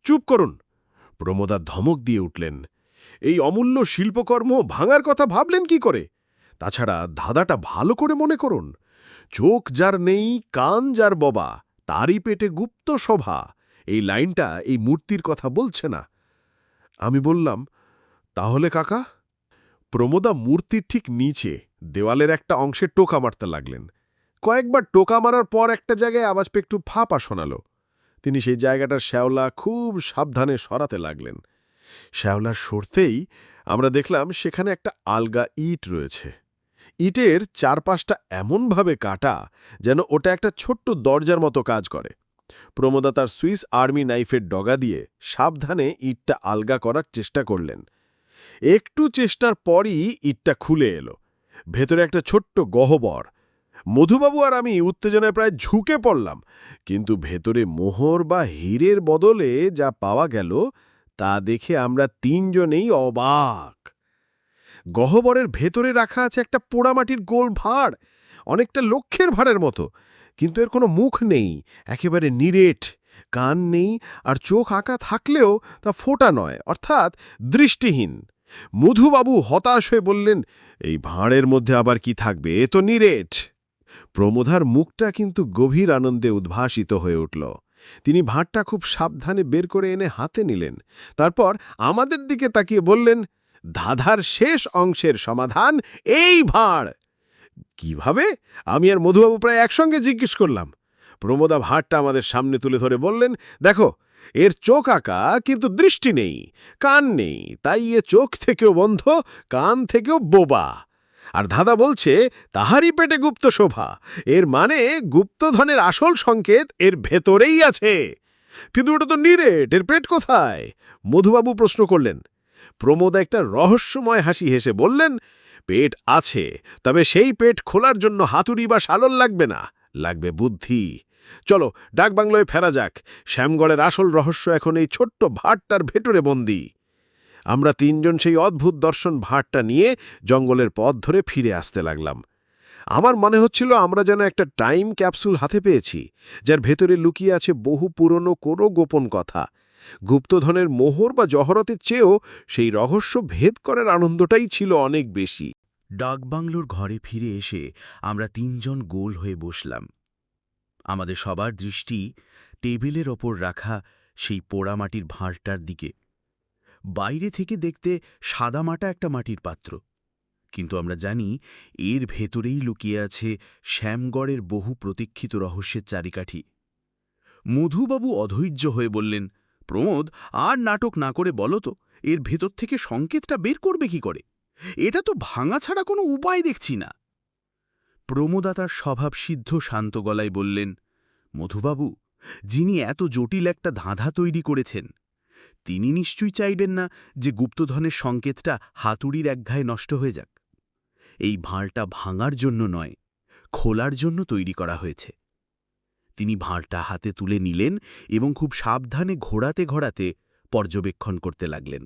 চুপ করুন! প্রমোদা ধমক দিয়ে উঠলেন, এই অমূল্য শিল্পকর্ম ভাঙার কথা ভাবলেন কি করে? তাছাড়া ধাঁধাটা ভালো করে মনে করুন। চোখ যার নেই, কান যার ববা, তারই পেটে গুপ্ত সভা, এই লাইনটা এই মূর্তির কথা বলছে না। আমি বললাম, তাহলে কাকা? প্রমোদা মূর্তির ঠিক নিচে দেওয়ালের একটা অংশে টোকা মারতে লাগলেন। কয়েকবার টোকা মারার পর একটা জায়গায় আওয়াজ পেয়ে একটু ফাঁপা শোনাল। তিনি সেই জায়গাটার শ্যাওলা খুব সাবধানে সরাতে লাগলেন। শ্যাওলা সরতেই আমরা দেখলাম সেখানে একটা আলগা ইট রয়েছে। ইটের চারপাশটা এমনভাবে কাটা যেন ওটা একটা ছোট্ট দরজার মতো কাজ করে। প্রমোদা তার সুইস আর্মি নাইফের ডগা দিয়ে সাবধানে ইটটা আলগা করার চেষ্টা করলেন। একটু চেষ্টার পরই ইটটা খুলে এলো। ভেতরে একটা ছোট্ট গহ্বর। মধুবাবু আর আমি উত্তেজনায় প্রায় ঝুঁকে পড়লাম, কিন্তু ভেতরে মোহর বা হীরের বদলে যা পাওয়া গেল তা দেখে আমরা তিনজনেই অবাক। গহ্বরের ভেতরে রাখা আছে একটা পোড়ামাটির গোল ভাঁড়, অনেকটা লক্ষ্যের ভাঁড়ের মতো, কিন্তু এর কোনো মুখ নেই, একেবারে নিরেট। কান নেই, আর চোখ আঁকা থাকলেও তা ফোঁটা নয়, অর্থাৎ দৃষ্টিহীন। মধুবাবু হতাশ হয়ে বললেন, এই ভাঁড়ের মধ্যে আবার কি থাকবে, এ তো নিরেট। প্রমোদার মুখটা কিন্তু গভীর আনন্দে উদ্ভাসিত হয়ে উঠল। তিনি ভাঁড়টা খুব সাবধানে বের করে এনে হাতে নিলেন। তারপর আমাদের দিকে তাকিয়ে বললেন, ধাঁধার শেষ অংশের সমাধান এই ভাঁড়। কিভাবে? আমি আর মধুবাবু প্রায় একসঙ্গে জিজ্ঞেস করলাম। প্রমোদা ভাঁড়টা আমাদের সামনে তুলে ধরে বললেন, দেখো, এর চোখ আঁকা কিন্তু দৃষ্টি নেই, কান নেই, তাই এ চোখ থেকেও বন্ধ, কান থেকেও বোবা। আর ধাঁধা বলছে তাহারই পেটে গুপ্ত শোভা, এর মানে গুপ্তধনের আসল সংকেত এর ভেতরেই আছে। কিন্তু ওটা তো নিরেট, এর পেট কোথায়? মধুবাবু প্রশ্ন করলেন। প্রমোদ একটা রহস্যময় হাসি হেসে বললেন, পেট আছে, তবে সেই পেট খোলার জন্য হাতুড়ি বা শালল লাগবে না, লাগবে বুদ্ধি। চলো ডাকবাংলোয় ফেরা যাক, শ্যামগড়ের আসল রহস্য এখন এই ছোট্ট ভাঁড়টার ভেতরে বন্দী। আমরা তিনজন সেই অদ্ভুত দর্শন ভাঁড়টা নিয়ে জঙ্গলের পথ ধরে ফিরে আসতে লাগলাম। আমার মনে হচ্ছিল আমরা যেন একটা টাইম ক্যাপসুল হাতে পেয়েছি, যার ভেতরে লুকিয়ে আছে বহু পুরনো কোনো গোপন কথা। গুপ্তধনের মোহর বা জহরতের চেয়েও সেই রহস্য ভেদ করার আনন্দটাই ছিল অনেক বেশি। ডাকবাংলোর ঘরে ফিরে এসে আমরা তিনজন গোল হয়ে বসলাম। আমাদের সবার দৃষ্টি টেবিলের ওপর রাখা সেই পোড়ামাটির ভাঁড়টার দিকে। বাইরে থেকে দেখতে সাদামাটা একটা মাটির পাত্র, কিন্তু আমরা জানি এর ভেতরেই লুকিয়ে আছে শ্যামগড়ের বহু প্রতীক্ষিত রহস্যের চারিকাঠি। মধুবাবু অধৈর্য হয়ে বললেন, প্রমোদ, আর নাটক না করে বলো তো, এর ভেতর থেকে সংকেতটা বের করবে কি করে? এটা তো ভাঙা ছাড়া কোনো উপায় দেখছি না। প্রমোদা তার স্বভাবসিদ্ধ শান্ত গলায় বললেন, মধুবাবু, যিনি এত জটিল একটা ধাঁধা তৈরি করেছেন, তিনি নিশ্চয়ই চাইবেন না যে গুপ্তধনের সংকেতটা হাতুড়ির একঘায়ে নষ্ট হয়ে যাক। এই ভাঁড়টা ভাঙার জন্য নয়, খোলার জন্য তৈরি করা হয়েছে। তিনি ভাঁড়টা হাতে তুলে নিলেন এবং খুব সাবধানে ঘোরাতে ঘোরাতে পর্যবেক্ষণ করতে লাগলেন।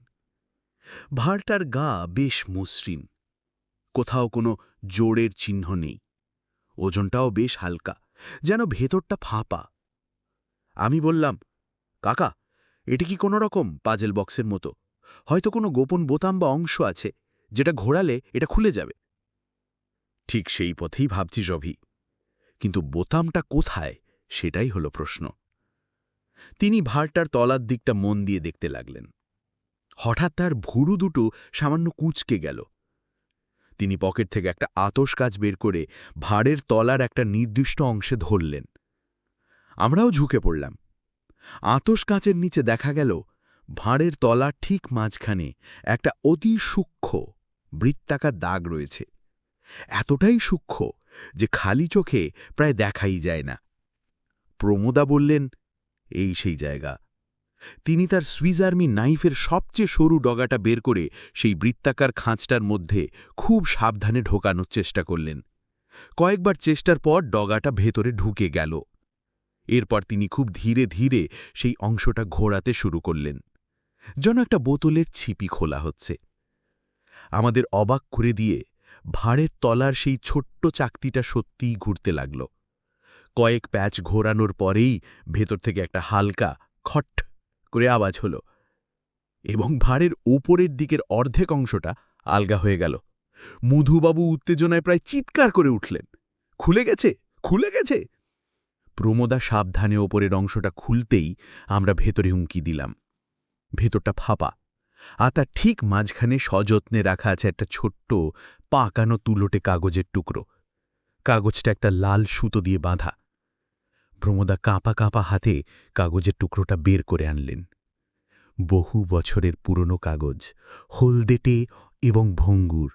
ভাঁড়টার গা বেশ মসৃণ, কোথাও কোনো জোড়ের চিহ্ন নেই। ওজনটাও বেশ হালকা, যেন ভেতরটা ফাঁপা। আমি বললাম, কাকা, এটি কি কোনো রকম পাজেল বক্সের মতো? হয়তো কোনো গোপন বোতাম বা অংশ আছে, যেটা ঘোরালে এটা খুলে যাবে। ঠিক সেই পথেই ভাবছি রভি, কিন্তু বোতামটা কোথায় সেটাই হলো প্রশ্ন। তিনি ভাঁড়টার তলার দিকটা মন দিয়ে দেখতে লাগলেন। হঠাৎ তার ভুরু দুটো সামান্য কুঁচকে গেল। তিনি পকেট থেকে একটা আতস কাঁচ বের করে ভাঁড়ের তলার একটা নির্দিষ্ট অংশে ধরলেন। আমরাও ঝুঁকে পড়লাম। আতস কাঁচের নিচে দেখা গেল ভাঁড়ের তলার ঠিক মাঝখানে একটা অতি সূক্ষ্ম বৃত্তাকার দাগ রয়েছে, এতটাই সূক্ষ্ম যে খালি চোখে প্রায় দেখাই যায় না। প্রমোদা বললেন, এই সেই জায়গা। তিনি তার সুইস আর্মি নাইফের সবচেয়ে সরু ডগাটা বের করে সেই বৃত্তাকার খাঁচটার মধ্যে খুব সাবধানে ঢোকানোর চেষ্টা করলেন। কয়েকবার চেষ্টার পর ডগাটা ভেতরে ঢুকে গেল। এরপর তিনি খুব ধীরে ধীরে সেই অংশটা ঘোরাতে শুরু করলেন, যেন একটা বোতলের ছিপি খোলা হচ্ছে। আমাদের অবাক করে দিয়ে ভাঁড়ের তলার সেই ছোট্ট চাকতিটা সত্যিই ঘুরতে লাগল। কয়েক প্যাচ ঘোরানোর পরেই ভেতর থেকে একটা হালকা খট করে আওয়াজ হল এবং ভাঁড়ের ওপরের দিকের অর্ধেক অংশটা আলগা হয়ে গেল। মধুবাবু উত্তেজনায় প্রায় চিৎকার করে উঠলেন, খুলে গেছে, খুলে গেছে! প্রমোদা সাবধানে ওপরের অংশটা খুলতেই আমরা ভেতরে হুমকি দিলাম। ভেতরটা ফাঁপা, আর তার ঠিক মাঝখানে সযত্নে রাখা আছে একটা ছোট্ট পাকানো তুলোটে কাগজের টুকরো। কাগজটা একটা লাল সুতো দিয়ে বাঁধা। প্রমোদা কাঁপা কাঁপা হাতে কাগজের টুকরোটা বের করে আনলেন। বহু বছরের পুরনো কাগজ, হলদেটে এবং ভঙ্গুর।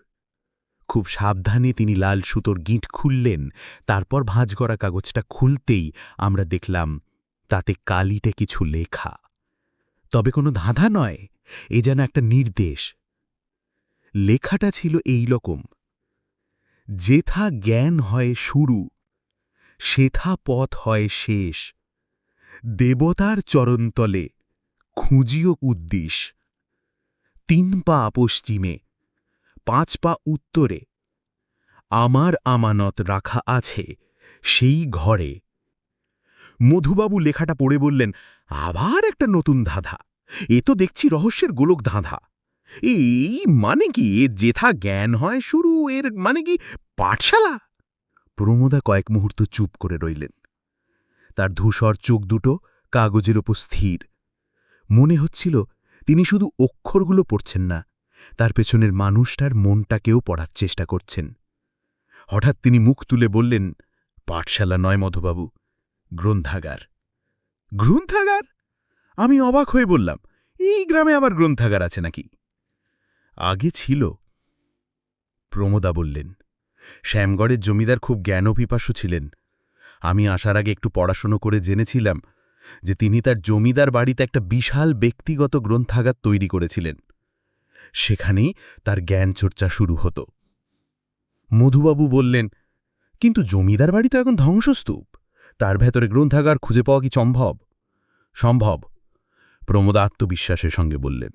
খুব সাবধানে তিনি লাল সুতোর গিঁট খুললেন। তারপর ভাঁজ করা কাগজটা খুলতেই আমরা দেখলাম তাতে কালিতে কিছু লেখা। তবে কোনো ধাঁধা নয়, এ যেন একটা নির্দেশ। লেখাটা ছিল এই রকম, যেথা জ্ঞান হয় শুরু, সেথা পথ হয় শেষ। দেবতার চরণতলে খুঁজিও উদ্দেশ। 3 পা পশ্চিমে, 5 পা উত্তরে, আমার আমানত রাখা আছে সেই ঘরে। মধুবাবু লেখাটা পড়ে বললেন, আবার একটা নতুন ধাঁধা! এ তো দেখছি রহস্যের গোলক ধাঁধা। এই মানে কি, যেথা জ্ঞান হয় শুরু, এর মানে কি পাঠশালা? প্রমোদা কয়েক মুহূর্ত চুপ করে রইলেন। তার ধূসর চোখ দুটো কাগজের ওপর স্থির। মনে হচ্ছিল তিনি শুধু অক্ষরগুলো পড়ছেন না, তার পেছনের মানুষটার মনটাকেও পড়ার চেষ্টা করছেন। হঠাৎ তিনি মুখ তুলে বললেন, পাঠশালা নয় মধুবাবু, গ্রন্থাগার। গ্রন্থাগার? আমি অবাক হয়ে বললাম, এই গ্রামে আবার গ্রন্থাগার আছে নাকি? আগে ছিল, প্রমোদা বললেন। শ্যামগড়ের জমিদার খুব জ্ঞানপিপাসু ছিলেন। আমি আসার আগে একটু পড়াশুনো করে জেনেছিলাম যে তিনি তার জমিদার বাড়িতে একটা বিশাল ব্যক্তিগত গ্রন্থাগার তৈরি করেছিলেন। সেখানেই তার জ্ঞান চর্চা শুরু হতো। মধুবাবু বললেন, কিন্তু জমিদার বাড়ি তো এখন ধ্বংসস্তূপ, তার ভেতরে গ্রন্থাগার খুঁজে পাওয়া কি সম্ভব? সম্ভব, প্রমোদ আত্মবিশ্বাসের সঙ্গে বললেন,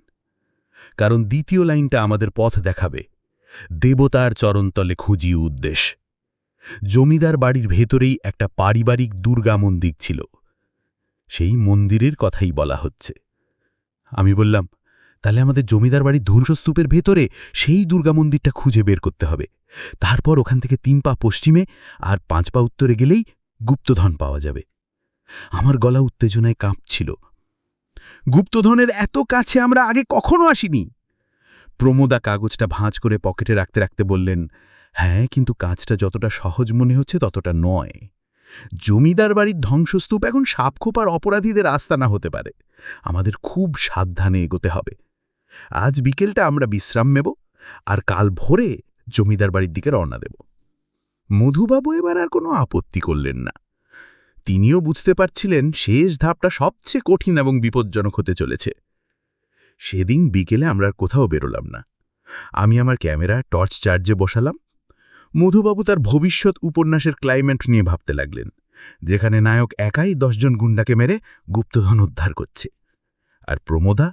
কারণ দ্বিতীয় লাইনটা আমাদের পথ দেখাবে। দেবতার চরণতলে খুঁজি উদ্দেশ। জমিদার বাড়ির ভেতরেই একটা পারিবারিক দুর্গা মন্দির ছিল, সেই মন্দিরের কথাই বলা হচ্ছে। আমি বললাম, তাহলে আমাদের জমিদার বাড়ির ধ্বংসস্তূপের ভেতরে সেই দুর্গা মন্দিরটা খুঁজে বের করতে হবে। তারপর ওখান থেকে 3 পা পশ্চিমে আর 5 পা উত্তরে গেলেই গুপ্তধন পাওয়া যাবে। আমার গলা উত্তেজনায় কাঁপছিল। গুপ্তধনের এত কাছে আমরা আগে কখনো আসিনি। প্রমোদা কাগজটা ভাঁজ করে পকেটে রাখতে রাখতে বললেন, হ্যাঁ, কিন্তু কাজটা যতটা সহজ মনে হচ্ছে ততটা নয়। জমিদার বাড়ির ধ্বংসস্তূপ এখন সাপখোপার অপরাধীদের আস্তানা হতে পারে। আমাদের খুব সাবধানে এগোতে হবে। আজ বিকেলটা আমরা বিশ্রাম নেব, আর কাল ভোরে জমিদার বাড়ির দিকে রওনা দেব। মধুবাবু এবার আর কোনো আপত্তি করলেন না। তিনিও বুঝতে পারছিলেন শেষ ধাপটা সবচেয়ে কঠিন এবং বিপজ্জনক হতে চলেছে। সেদিন বিকেলে আমরা আর কোথাও বেরোলাম না। আমি আমার ক্যামেরা টর্চ চার্জে বসালাম। মধুবাবু তার ভবিষ্যৎ উপন্যাসের ক্লাইম্যাক্স নিয়ে ভাবতে লাগলেন, যেখানে নায়ক একাই 10 জন গুন্ডাকে মেরে গুপ্তধন উদ্ধার করছে। আর প্রমোদা,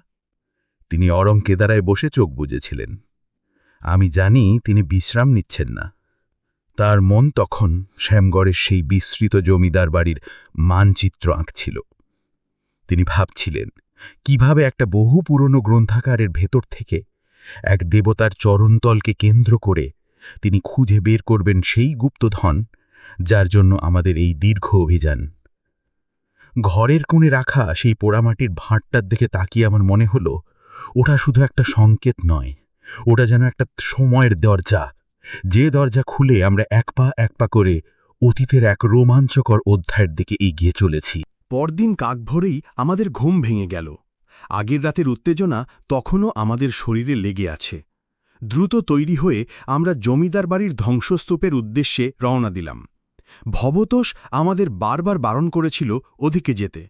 তিনি অরং কেদারায় বসে চোখ বুজেছিলেন। আমি জানি তিনি বিশ্রাম নিচ্ছেন না। তার মন তখন শ্যামগড়ের সেই বিস্তৃত জমিদার বাড়ির মানচিত্র আঁকছিল। তিনি ভাবছিলেন কিভাবে একটা বহু পুরনো গ্রন্থাগারের ভেতর থেকে এক দেবতার চরণতলকে কেন্দ্র করে তিনি খুঁজে বের করবেন সেই গুপ্তধন, যার জন্য আমাদের এই দীর্ঘ অভিযান। ঘরের কোণে রাখা সেই পোড়ামাটির ভাঁড়টার দিকে তাকিয়ে আমার মনে হলো, ওটা শুধু একটা সংকেত নয়, ওটা যেন একটা সময়ের দরজা, যে দরজা খুলে আমরা এক পা করে অতীতের এক রোমাঞ্চকর অধ্যায়ের দিকে এগিয়ে চলেছি। পরদিন কাকভোরেই আমাদের ঘুম ভেঙে গেল। আগের রাতের উত্তেজনা তখনও আমাদের শরীরে লেগে আছে। দ্রুত তৈরি হয়ে আমরা জমিদার বাড়ির ধ্বংসস্তূপের উদ্দেশ্যে রওনা দিলাম। ভবতোষ আমাদের বারবার বারণ করেছিল ওদিকে যেতে।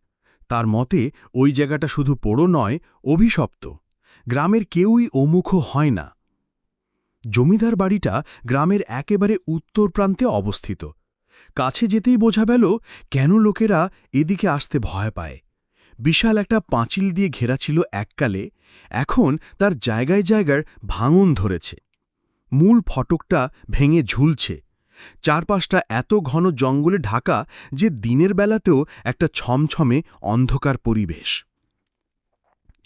তার মতে ওই জায়গাটা শুধু পোড়ো নয়, অভিশপ্ত। গ্রামের কেউই ওমুখ হয় না। জমিদার বাড়িটা গ্রামের একেবারে উত্তর প্রান্তে অবস্থিত। কাছে যেতেই বোঝা গেল কেন লোকেরা এদিকে আসতে ভয় পায়। বিশাল একটা পাঁচিল দিয়ে ঘেরা ছিল এককালে, এখন তার জায়গায় জায়গায় ভাঙন ধরেছে। মূল ফটকটা ভেঙে ঝুলছে। চারপাশটা এত ঘন জঙ্গলে ঢাকা যে দিনের বেলাতেও একটা ছমছমে অন্ধকার পরিবেশ।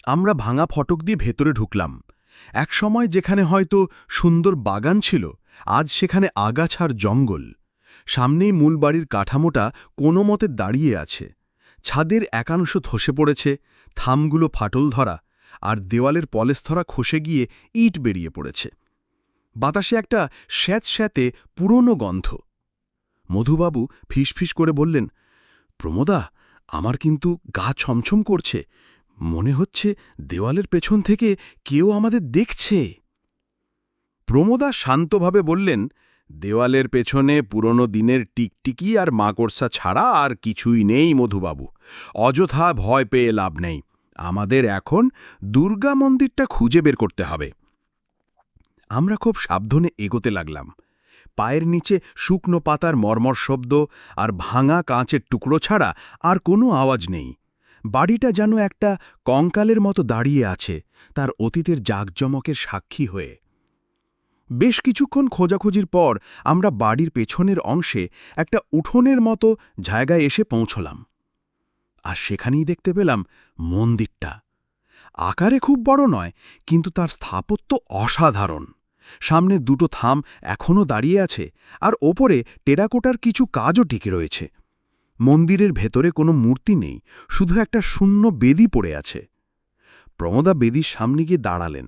আমরা ভাঙা ফটক দিয়ে ভেতরে ঢুকলাম। একসময় যেখানে হয়তো সুন্দর বাগান ছিল, আজ সেখানে আগাছার জঙ্গল। সামনেই মূল বাড়ির কাঠামোটা কোনো মতে দাঁড়িয়ে আছে। ছাদের একাংশ ধসে পড়েছে, থামগুলো ফাটল ধরা, আর দেওয়ালের পলেস্তরা খসে গিয়ে ইট বেরিয়ে পড়েছে। বাতাসে একটা স্যাঁতস্যাঁতে পুরনো গন্ধ। মধুবাবু ফিসফিস করে বললেন, প্রমোদা, আমার কিন্তু গা ছমছম করছে। মনে হচ্ছে দেওয়ালের পেছন থেকে কেউ আমাদের দেখছে। প্রমোদা শান্তভাবে বললেন, দেওয়ালের পেছনে পুরনো দিনের টিকটিকি আর মাকড়সা ছাড়া আর কিছুই নেই মধুবাবু। অযথা ভয় পেয়ে লাভ নেই। আমাদের এখন দুর্গা মন্দিরটা খুঁজে বের করতে হবে। আমরা খুব সাবধানে এগোতে লাগলাম। পায়ের নিচে শুকনো পাতার মর্মর শব্দ আর ভাঙা কাঁচের টুকরো ছাড়া আর কোনো আওয়াজ নেই। বাড়িটা যেন একটা কঙ্কালের মতো দাঁড়িয়ে আছে, তার অতীতের জাঁকজমকের সাক্ষী হয়ে। বেশ কিছুক্ষণ খোঁজাখুঁজির পর আমরা বাড়ির পেছনের অংশে একটা উঠোনের মতো জায়গায় এসে পৌঁছলাম। আর সেখানেই দেখতে পেলাম মন্দিরটা। আকারে খুব বড় নয়, কিন্তু তার স্থাপত্য অসাধারণ। সামনে দুটো থাম এখনও দাঁড়িয়ে আছে, আর ওপরে টেরাকোটার কিছু কাজও টিকে রয়েছে। মন্দিরের ভেতরে কোনো মূর্তি নেই, শুধু একটা শূন্য বেদি পড়ে আছে। প্রমোদা বেদির সামনে গিয়ে দাঁড়ালেন,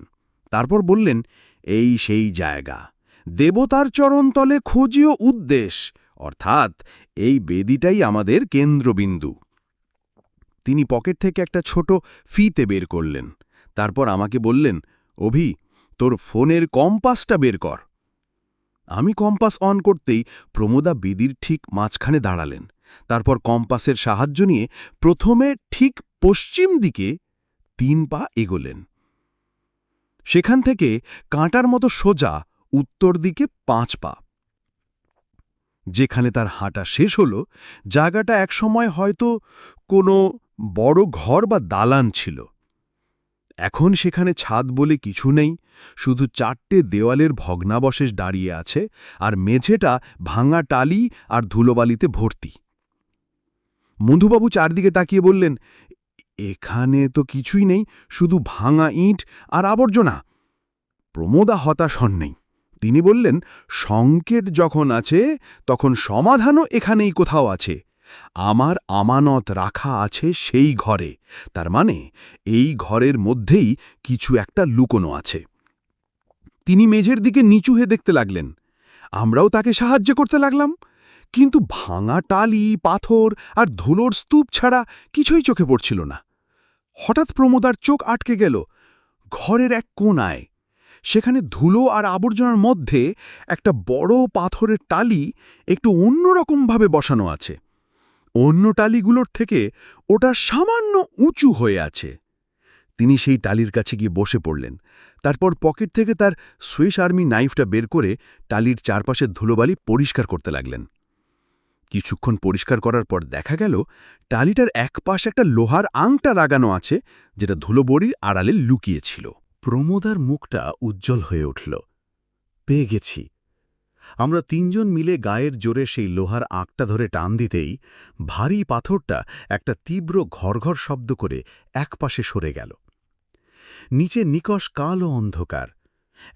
তারপর বললেন, এই সেই জায়গা, দেবতার চরণতলে খোঁজিও উদ্দেশ, অর্থাৎ এই বেদিটাই আমাদের কেন্দ্রবিন্দু। তিনি পকেট থেকে একটা ছোট ফিতে বের করলেন, তারপর আমাকে বললেন, অভি, তোর ফোনের কম্পাসটা বের কর। আমি কম্পাস অন করতেই প্রমোদা বেদির ঠিক মাঝখানে দাঁড়ালেন। তারপর কম্পাসের সাহায্য নিয়ে প্রথমে ঠিক পশ্চিম দিকে 3 পা এগোলেন। সেখান থেকে কাঁটার মতো সোজা উত্তর দিকে 5 পা। যেখানে তার হাঁটা শেষ হল, জায়গাটা একসময় হয়তো কোনো বড় ঘর বা দালান ছিল। এখন সেখানে ছাদ বলে কিছু নেই, শুধু 4টে দেওয়ালের ভগ্নাবশেষ দাঁড়িয়ে আছে, আর মেঝেটা ভাঙা টালি আর ধুলোবালিতে ভর্তি। মধুবাবু চারদিকে তাকিয়ে বললেন, এখানে তো কিছুই নেই, শুধু ভাঙা ইট আর আবর্জনা। প্রমোদা হতাশ হন নেই। তিনি বললেন, সংকেত যখন আছে তখন সমাধানও এখানেই কোথাও আছে। আমার আমানত রাখা আছে সেই ঘরে, তার মানে এই ঘরের মধ্যেই কিছু একটা লুকোনো আছে। তিনি মেঝের দিকে নিচু হয়ে দেখতে লাগলেন। আমরাও তাকে সাহায্য করতে লাগলাম, কিন্তু ভাঙা টালি, পাথর আর ধুলোর স্তূপ ছাড়া কিছুই চোখে পড়ছিল না। হঠাৎ প্রমোদার চোখ আটকে গেল ঘরের এক কোণায়। সেখানে ধুলো আর আবর্জনার মধ্যে একটা বড় পাথরের টালি একটু অন্যরকমভাবে বসানো আছে। অন্য টালিগুলোর থেকে ওটা সামান্য উঁচু হয়ে আছে। তিনি সেই টালির কাছে গিয়ে বসে পড়লেন। তারপর পকেট থেকে তার সুইস আর্মি নাইফটা বের করে টালির চারপাশের ধুলোবালি পরিষ্কার করতে লাগলেন। কিছুক্ষণ পরিষ্কার করার পর দেখা গেল টালিটার এক পাশে একটা লোহার আংটা লাগানো আছে, যেটা ধুলোবড়ির আড়ালে লুকিয়েছিল। প্রমোদার মুখটা উজ্জ্বল হয়ে উঠল। পেয়ে গেছি। আমরা তিনজন মিলে গায়ের জোরে সেই লোহার আঁকটা ধরে টান দিতেই ভারী পাথরটা একটা তীব্র ঘরঘর শব্দ করে একপাশে সরে গেল। নিচে নিকষ কালো অন্ধকার,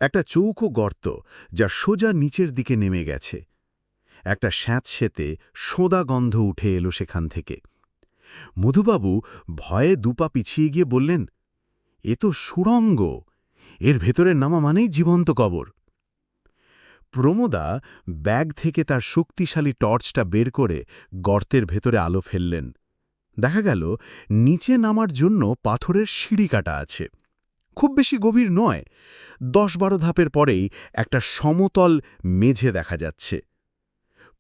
একটা চৌকো গর্ত যা সোজা নিচের দিকে নেমে গেছে। একটা স্যাঁতসেঁতে সোঁদা গন্ধ উঠে এলো সেখান থেকে। মধুবাবু ভয়ে দুপা পিছিয়ে গিয়ে বললেন, এ তো সুড়ঙ্গ, এর ভেতরে নামা মানেই জীবন্ত কবর। প্রমোদা ব্যাগ থেকে তার শক্তিশালী টর্চটা বের করে গর্তের ভেতরে আলো ফেললেন। দেখা গেল নিচে নামার জন্য পাথরের সিঁড়ি কাটা আছে। খুব বেশি গভীর নয়, 10-12 ধাপের পরেই একটা সমতল মেঝে দেখা যাচ্ছে।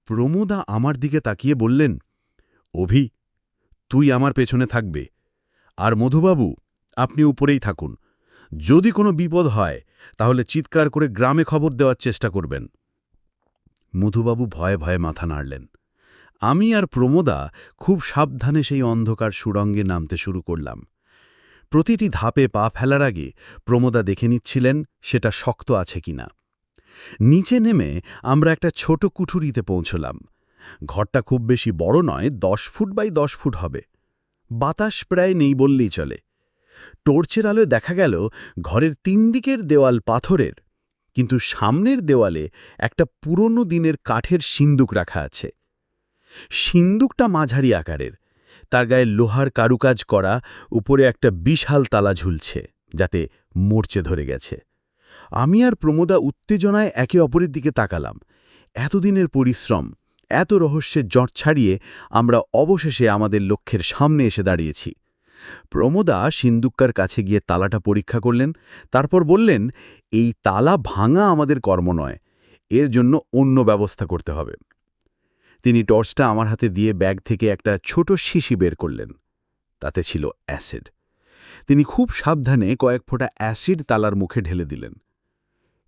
প্রমোদা আমার দিকে তাকিয়ে বললেন, অভি, তুই আমার পেছনে থাকবে, আর মধুবাবু আপনি উপরেই থাকুন। যদি কোনো বিপদ হয় তাহলে চিৎকার করে গ্রামে খবর দেওয়ার চেষ্টা করবেন। মধুবাবু ভয়ে ভয়ে মাথা নাড়লেন। আমি আর প্রমোদা খুব সাবধানে সেই অন্ধকার সুড়ঙ্গে নামতে শুরু করলাম। প্রতিটি ধাপে পা ফেলার আগে প্রমোদা দেখে নিচ্ছিলেন সেটা শক্ত আছে কিনা। নিচে নেমে আমরা একটা ছোট কুঠুরিতে পৌঁছলাম। ঘরটা খুব বেশি বড় নয়, 10 ফুট বাই 10 ফুট হবে। বাতাস প্রায় নেই বললেই চলে। টর্চের আলোয় দেখা গেল ঘরের 3 দিকের দেওয়াল পাথরের, কিন্তু সামনের দেওয়ালে একটা পুরনো দিনের কাঠের সিন্দুক রাখা আছে। সিন্দুকটা মাঝারি আকারের, তার গায়ে লোহার কারুকাজ করা, উপরে একটা বিশাল তালা ঝুলছে, যাতে মরচে ধরে গেছে। আমি আর প্রমোদা উত্তেজনায় একে অপরের দিকে তাকালাম। এতদিনের পরিশ্রম, এত রহস্যের জট ছাড়িয়ে আমরা অবশেষে আমাদের লক্ষ্যের সামনে এসে দাঁড়িয়েছি। প্রমোদা সিন্দুককার কাছে গিয়ে তালাটা পরীক্ষা করলেন, তারপর বললেন, এই তালা ভাঙা আমাদের কর্ম নয়, এর জন্য অন্য ব্যবস্থা করতে হবে। তিনি টর্চটা আমার হাতে দিয়ে ব্যাগ থেকে একটা ছোট শিশি বের করলেন। তাতে ছিল অ্যাসিড। তিনি খুব সাবধানে কয়েক ফোঁটা অ্যাসিড তালার মুখে ঢেলে দিলেন।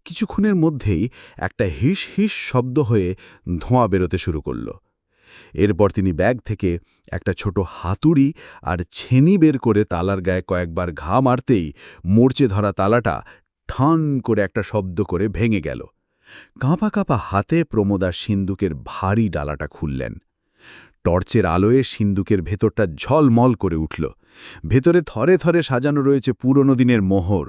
কিছুক্ষণের মধ্যেই একটা হিস হিস শব্দ হয়ে ধোঁয়া বেরোতে শুরু করল। এরপর তিনি ব্যাগ থেকে একটা ছোট হাতুড়ি আর ছেনি বের করে তালার গায়ে কয়েকবার ঘা মারতেই মরচে ধরা তালাটা ঠান করে একটা শব্দ করে ভেঙে গেল। কাঁপা কাঁপা হাতে প্রমোদা সিন্দুকের ভারী ডালাটা খুললেন। টর্চের আলোয় সিন্দুকের ভেতরটা ঝলমল করে উঠল। ভেতরে থরে থরে সাজানো রয়েছে পুরনো দিনের মোহর,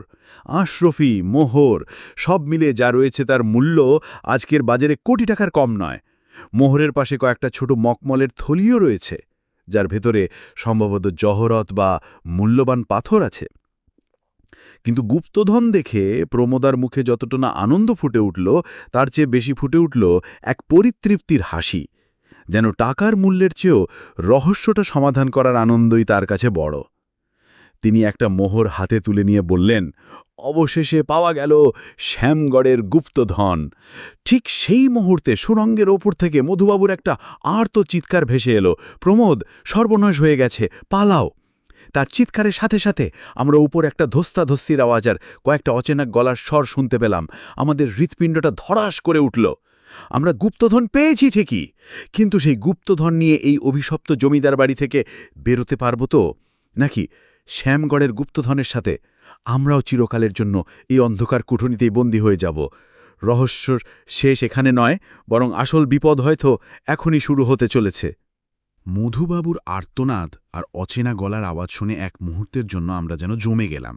আশরফি, মোহর, সব মিলে যা রয়েছে তার মূল্য আজকের বাজারে কোটি টাকার কম নয়। মোহরের পাশে কয়েকটা ছোট মকমলের থলিও রয়েছে, যার ভেতরে সম্ভবত জহরত বা মূল্যবান পাথর আছে। কিন্তু গুপ্তধন দেখে প্রমোদার মুখে যতটা না আনন্দ ফুটে উঠল, তার চেয়ে বেশি ফুটে উঠল এক পরিতৃপ্তির হাসি। যেন টাকার মূল্যের চেয়েও রহস্যটা সমাধান করার আনন্দই তার কাছে বড়। তিনি একটা মোহর হাতে তুলে নিয়ে বললেন, অবশেষে পাওয়া গেল শ্যামগড়ের গুপ্তধন। ঠিক সেই মুহূর্তে সুড়ঙ্গের ওপর থেকে মধুবাবুর একটা আর্ত চিৎকার ভেসে এলো, প্রমোদ, সর্বনাশ হয়ে গেছে, পালাও। তার চিৎকারের সাথে সাথে আমরা উপর একটা ধস্তাধস্তির আওয়াজ আর কয়েকটা অচেনা গলার স্বর শুনতে পেলাম। আমাদের হৃৎপিণ্ডটা ধড়াস করে উঠল। আমরা গুপ্তধন পেয়েছি ঠিকই, কিন্তু সেই গুপ্তধন নিয়ে এই অভিশপ্ত জমিদার বাড়ি থেকে বেরোতে পারব তো, নাকি শ্যামগড়ের গুপ্তধনের সাথে আমরাও চিরকালের জন্য এই অন্ধকার কুঠুনিতেই বন্দী হয়ে যাব? রহস্যর শেষ এখানে নয়, বরং আসল বিপদ হয়তো এখনই শুরু হতে চলেছে। মধুবাবুর আর্তনাদ আর অচেনা গলার আওয়াজ শুনে এক মুহূর্তের জন্য আমরা যেন জমে গেলাম।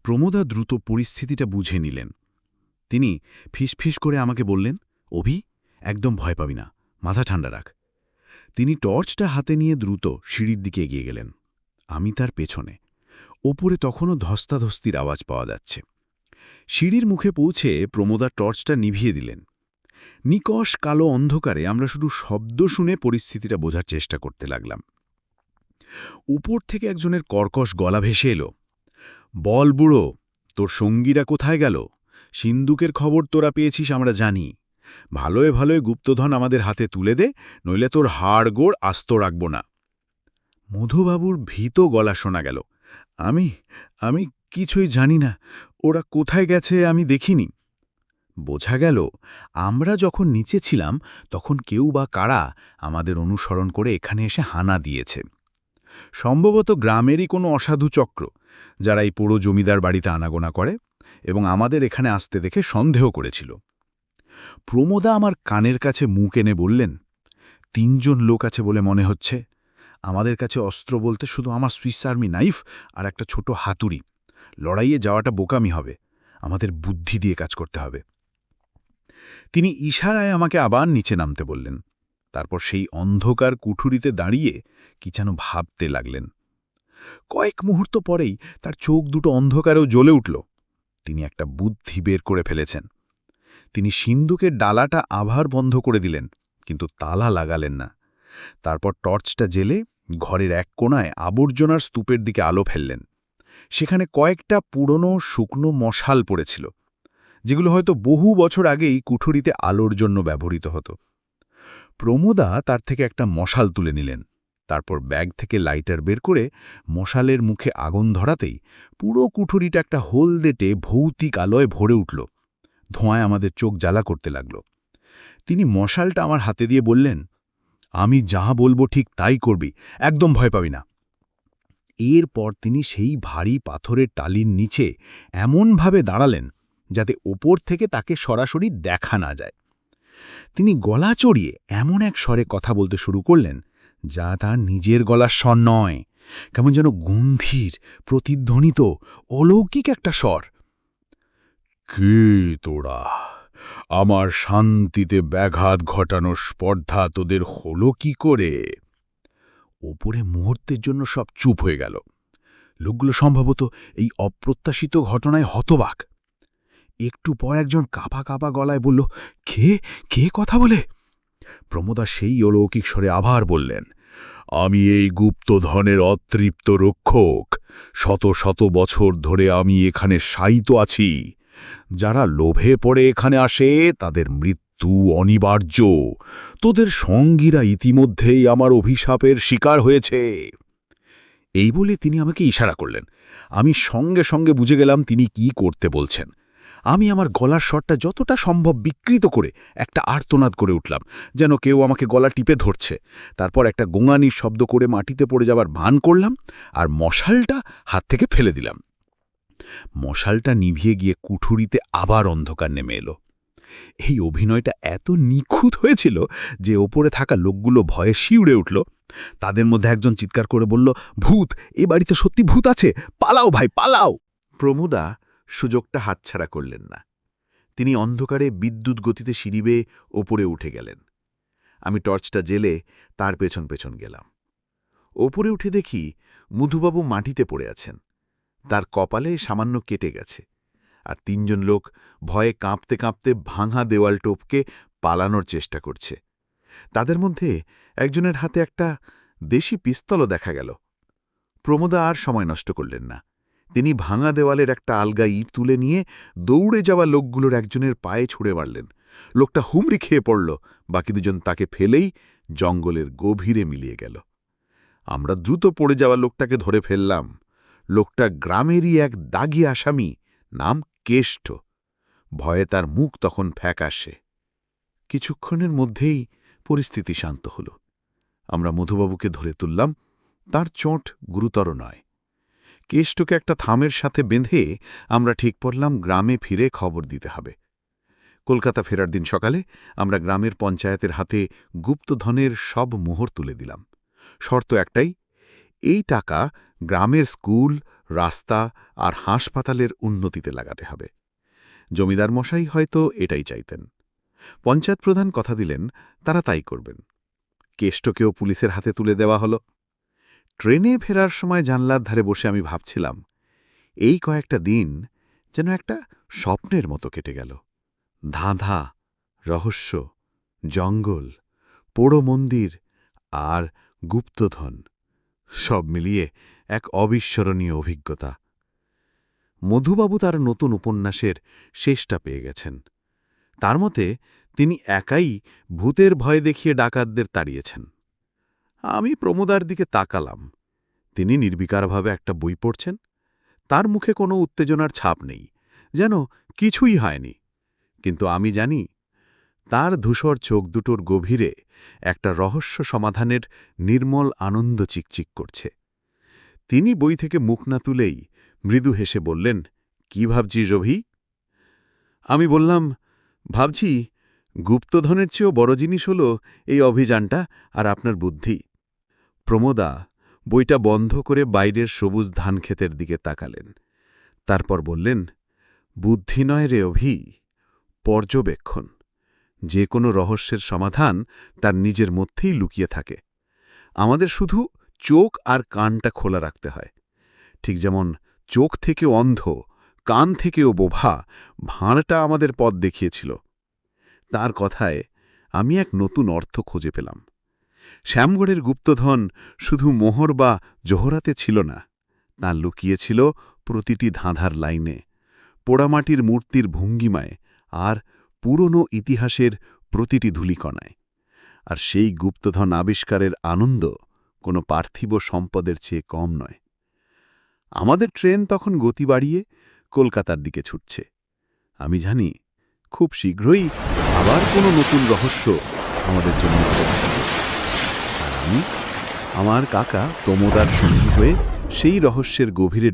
প্রমোদা দ্রুত পরিস্থিতিটা বুঝে নিলেন। তিনি ফিসফিস করে আমাকে বললেন, অভি, একদম ভয় পাবি না, মাথা ঠান্ডা রাখ। তিনি টর্চটা হাতে নিয়ে দ্রুত সিঁড়ির দিকে এগিয়ে গেলেন। আমি তার পেছনে। ওপরে তখনও ধস্তাধস্তির আওয়াজ পাওয়া যাচ্ছে। সিঁড়ির মুখে পৌঁছে প্রমোদা টর্চটা নিভিয়ে দিলেন। নিকষ কালো অন্ধকারে আমরা শুধু শব্দ শুনে পরিস্থিতিটা বোঝার চেষ্টা করতে লাগলাম। উপর থেকে একজনের কর্কশ গলা ভেসে এলো, বল বুড়ো, তোর সঙ্গীরা কোথায় গেল? সিন্দুকের খবর তোরা পেয়েছিস আমরা জানি। ভালোয় ভালোয় গুপ্তধন আমাদের হাতে তুলে দে, নইলে তোর হাড়গোড় আস্ত রাখব না। মধুবাবুর ভীত গলা শোনা গেল, আমি আমি কিছুই জানি না, ওরা কোথায় গেছে আমি দেখিনি। বোঝা গেল আমরা যখন নিচে ছিলাম তখন কেউ বা কারা আমাদের অনুসরণ করে এখানে এসে হানা দিয়েছে। সম্ভবত গ্রামেরই কোনো অসাধু চক্র, যারা এই পুরো জমিদার বাড়িতে আনাগোনা করে এবং আমাদের এখানে আসতে দেখে সন্দেহ করেছিল। প্রমোদা আমার কানের কাছে মুখ এনে বললেন, ৩ জন লোক আছে বলে মনে হচ্ছে। আমাদের কাছে অস্ত্র বলতে শুধু আমার সুইস আর্মি নাইফ আর একটা ছোট হাতুড়ি। লড়াইয়ে যাওয়াটা বোকামি হবে, আমাদের বুদ্ধি দিয়ে কাজ করতে হবে। তিনি ইশারায় আমাকে আবার নিচে নামতে বললেন। তারপর সেই অন্ধকার কুঠুরিতে দাঁড়িয়ে কি যেন ভাবতে লাগলেন। কয়েক মুহূর্ত পরেই তার চোখ দুটো অন্ধকারেও জ্বলে উঠল। তিনি একটা বুদ্ধি বের করে ফেলেছেন। তিনি সিন্দুকের ডালাটা আবার বন্ধ করে দিলেন, কিন্তু তালা লাগালেন না। তারপর টর্চটা জেলে ঘরের এক কোণায় আবর্জনার স্তূপের দিকে আলো ফেললেন। সেখানে কয়েকটা পুরনো শুকনো মশাল পড়েছিল, যেগুলো হয়তো বহু বছর আগেই কুঠুরিতে আলোর জন্য ব্যবহৃত হতো। প্রমোদা তার থেকে একটা মশাল তুলে নিলেন। তারপর ব্যাগ থেকে লাইটার বের করে মশালের মুখে আগুন ধরাতেই পুরো কুঠুরিটা একটা হলদেটে ভৌতিক আলোয় ভরে উঠল। ধোঁয়ায় আমাদের চোখ জ্বালা করতে লাগল। তিনি মশালটা আমার হাতে দিয়ে বললেন, আমি যা বলবো ঠিক তাই করবি, একদম ভয় পাবি না। এরপর তিনি সেই ভারী পাথরের টালির নিচে এমনভাবে দাঁড়ালেন যাতে ওপর থেকে তাকে সরাসরি দেখা না যায়। তিনি গলা চড়িয়ে এমন এক স্বরে কথা বলতে শুরু করলেন যা তার নিজের গলার স্বর নয়, কেমন যেন গম্ভীর, প্রতিধ্বনিত, অলৌকিক একটা স্বর। কে তোরা? আমার শান্তিতে ব্যাঘাত ঘটানোর স্পর্ধা তোদের হলো কি করে? ওপরে মুহূর্তের জন্য সব চুপ হয়ে গেল। লোকগুলো সম্ভবত এই অপ্রত্যাশিত ঘটনায় হতবাক। একটু পর একজন কাঁপা কাঁপা গলায় বলল, কে কে কথা বলে? প্রমোদা সেই অলৌকিক স্বরে আবার বললেন, আমি এই গুপ্তধনের অতৃপ্ত রক্ষক। শত শত বছর ধরে আমি এখানে শায়িত আছি। যারা লোভে পড়ে এখানে আসে তাদের মৃত্যু অনিবার্য। তোদের সঙ্গীরা ইতিমধ্যেই আমার অভিশাপের শিকার হয়েছে। এই বলে তিনি আমাকে ইশারা করলেন। আমি সঙ্গে সঙ্গে বুঝে গেলাম তিনি কি করতে বলছেন। আমি আমার গলার স্বরটা যতটা সম্ভব বিকৃত করে একটা আর্তনাদ করে উঠলাম, যেন কেউ আমাকে গলা টিপে ধরছে। তারপর একটা গোঙানির শব্দ করে মাটিতে পড়ে যাবার ভান করলাম আর মশালটা হাত থেকে ফেলে দিলাম। মশালটা নিভিয়ে গিয়ে কুঠুরিতে আবার অন্ধকার নেমে এলো। এই অভিনয়টা এত নিখুঁত হয়েছিল যে ওপরে থাকা লোকগুলো ভয়ে শিউরে উঠল। তাদের মধ্যে একজন চিৎকার করে বলল, ভূত, এ বাড়িতে সত্যি ভূত আছে, পালাও ভাই পালাও। প্রমোদা সুযোগটা হাতছাড়া করলেন না। তিনি অন্ধকারে বিদ্যুৎ গতিতে সিঁড়ি বেয়ে ওপরে উঠে গেলেন। আমি টর্চটা জেলে তার পেছন পেছন গেলাম। ওপরে উঠে দেখি মধুবাবু মাটিতে পড়ে আছেন। তার কপালে সামান্য কেটে গেছে, আর ৩ জন লোক ভয়ে কাঁপতে কাঁপতে ভাঙা দেওয়াল টপকে পালানোর চেষ্টা করছে। তাদের মধ্যে একজনের হাতে একটা দেশি পিস্তলও দেখা গেল। প্রমোদা আর সময় নষ্ট করলেন না। তিনি ভাঙা দেওয়ালের একটা আলগা ইট তুলে নিয়ে দৌড়ে যাওয়া লোকগুলোর একজনের পায়ে ছুঁড়ে মারলেন। লোকটা হুমড়ি খেয়ে পড়ল। বাকি 2 জন তাকে ফেলেই জঙ্গলের গভীরে মিলিয়ে গেল। আমরা দ্রুত পড়ে যাওয়া লোকটাকে ধরে ফেললাম। লোকটা গ্রামেরই এক দাগী আসামি, নাম কেষ্ট। ভয়ে তার মুখ তখন ফ্যাকাশে। কিছুক্ষণের মধ্যেই পরিস্থিতি শান্ত হল। আমরা মধুবাবুকে ধরে তুললাম। তার চোট গুরুতর নয়। কেষ্টকে একটা থামের সাথে বেঁধে আমরা ঠিক করলাম গ্রামে ফিরে খবর দিতে হবে। কলকাতা ফেরার দিন সকালে আমরা গ্রামের পঞ্চায়েতের হাতে গুপ্তধনের সব মোহর তুলে দিলাম। শর্ত একটাই, এই টাকা গ্রামের স্কুল, রাস্তা আর হাসপাতালের উন্নতিতে লাগাতে হবে। জমিদার মশাই হয়তো এটাই চাইতেন। পঞ্চায়েত প্রধান কথা দিলেন তারা তাই করবেন। কেষ্টকেও পুলিশের হাতে তুলে দেওয়া হল। ট্রেনে ফেরার সময় জানলার ধারে বসে আমি ভাবছিলাম, এই কয়েকটা দিন যেন একটা স্বপ্নের মতো কেটে গেল। ধাঁধা, রহস্য, জঙ্গল, পোড়ো মন্দির আর গুপ্তধন, সব মিলিয়ে এক অবিস্মরণীয় অভিজ্ঞতা। মধুবাবু তার নতুন উপন্যাসের শেষটা পেয়ে গেছেন। তার মতে তিনি একাই ভূতের ভয় দেখিয়ে ডাকাতদের তাড়িয়েছেন। আমি প্রমোদার দিকে তাকালাম। তিনি নির্বিকারভাবে একটা বই পড়ছেন। তার মুখে কোনো উত্তেজনার ছাপ নেই, যেন কিছুই হয়নি। কিন্তু আমি জানি, তার ধূসর চোখ দুটোর গভীরে একটা রহস্য সমাধানের নির্মল আনন্দ চিকচিক করছে। তিনি বই থেকে মুখ না তুলেই মৃদু হেসে বললেন, "কি ভাবছিস রভি?" আমি বললাম, "ভাবছি, গুপ্তধনের চেয়েও বড় জিনিস হল এই অভিযানটা আর আপনার বুদ্ধি।" প্রমোদা বইটা বন্ধ করে বাইরের সবুজ ধানক্ষেতের দিকে তাকালেন। তারপর বললেন, "বুদ্ধি নয় রে অভি, পর্যবেক্ষণ। যে কোনো রহস্যের সমাধান তার নিজের মধ্যেই লুকিয়ে থাকে। আমাদের শুধু চোখ আর কানটা খোলা রাখতে হয়। ঠিক যেমন চোখ থেকেও অন্ধ, কান থেকেও বোভা ভাঁড়টা আমাদের পথ দেখিয়েছিল।" তার কথায় আমি এক নতুন অর্থ খুঁজে পেলাম। শ্যামগড়ের গুপ্তধন শুধু মোহর বা জোহরাতে ছিল না, তা লুকিয়েছিল প্রতিটি ধাঁধার লাইনে, পোড়ামাটির মূর্তির ভঙ্গিমায় আর পুরনো ইতিহাসের প্রতিটি ধূলিকণায়। আর সেই গুপ্তধন আবিষ্কারের আনন্দ কোনো পার্থিব সম্পদের চেয়ে কম নয়। আমাদের ট্রেন তখন গতি বাড়িয়ে কলকাতার দিকে ছুটছে। আমি জানি, খুব শীঘ্রই আবার কোনো নতুন রহস্য আমাদের জন্য খোলা হবে। আর আমি আমার কাকা প্রমোদার সঙ্গী হয়ে সেই রহস্যের গভীরে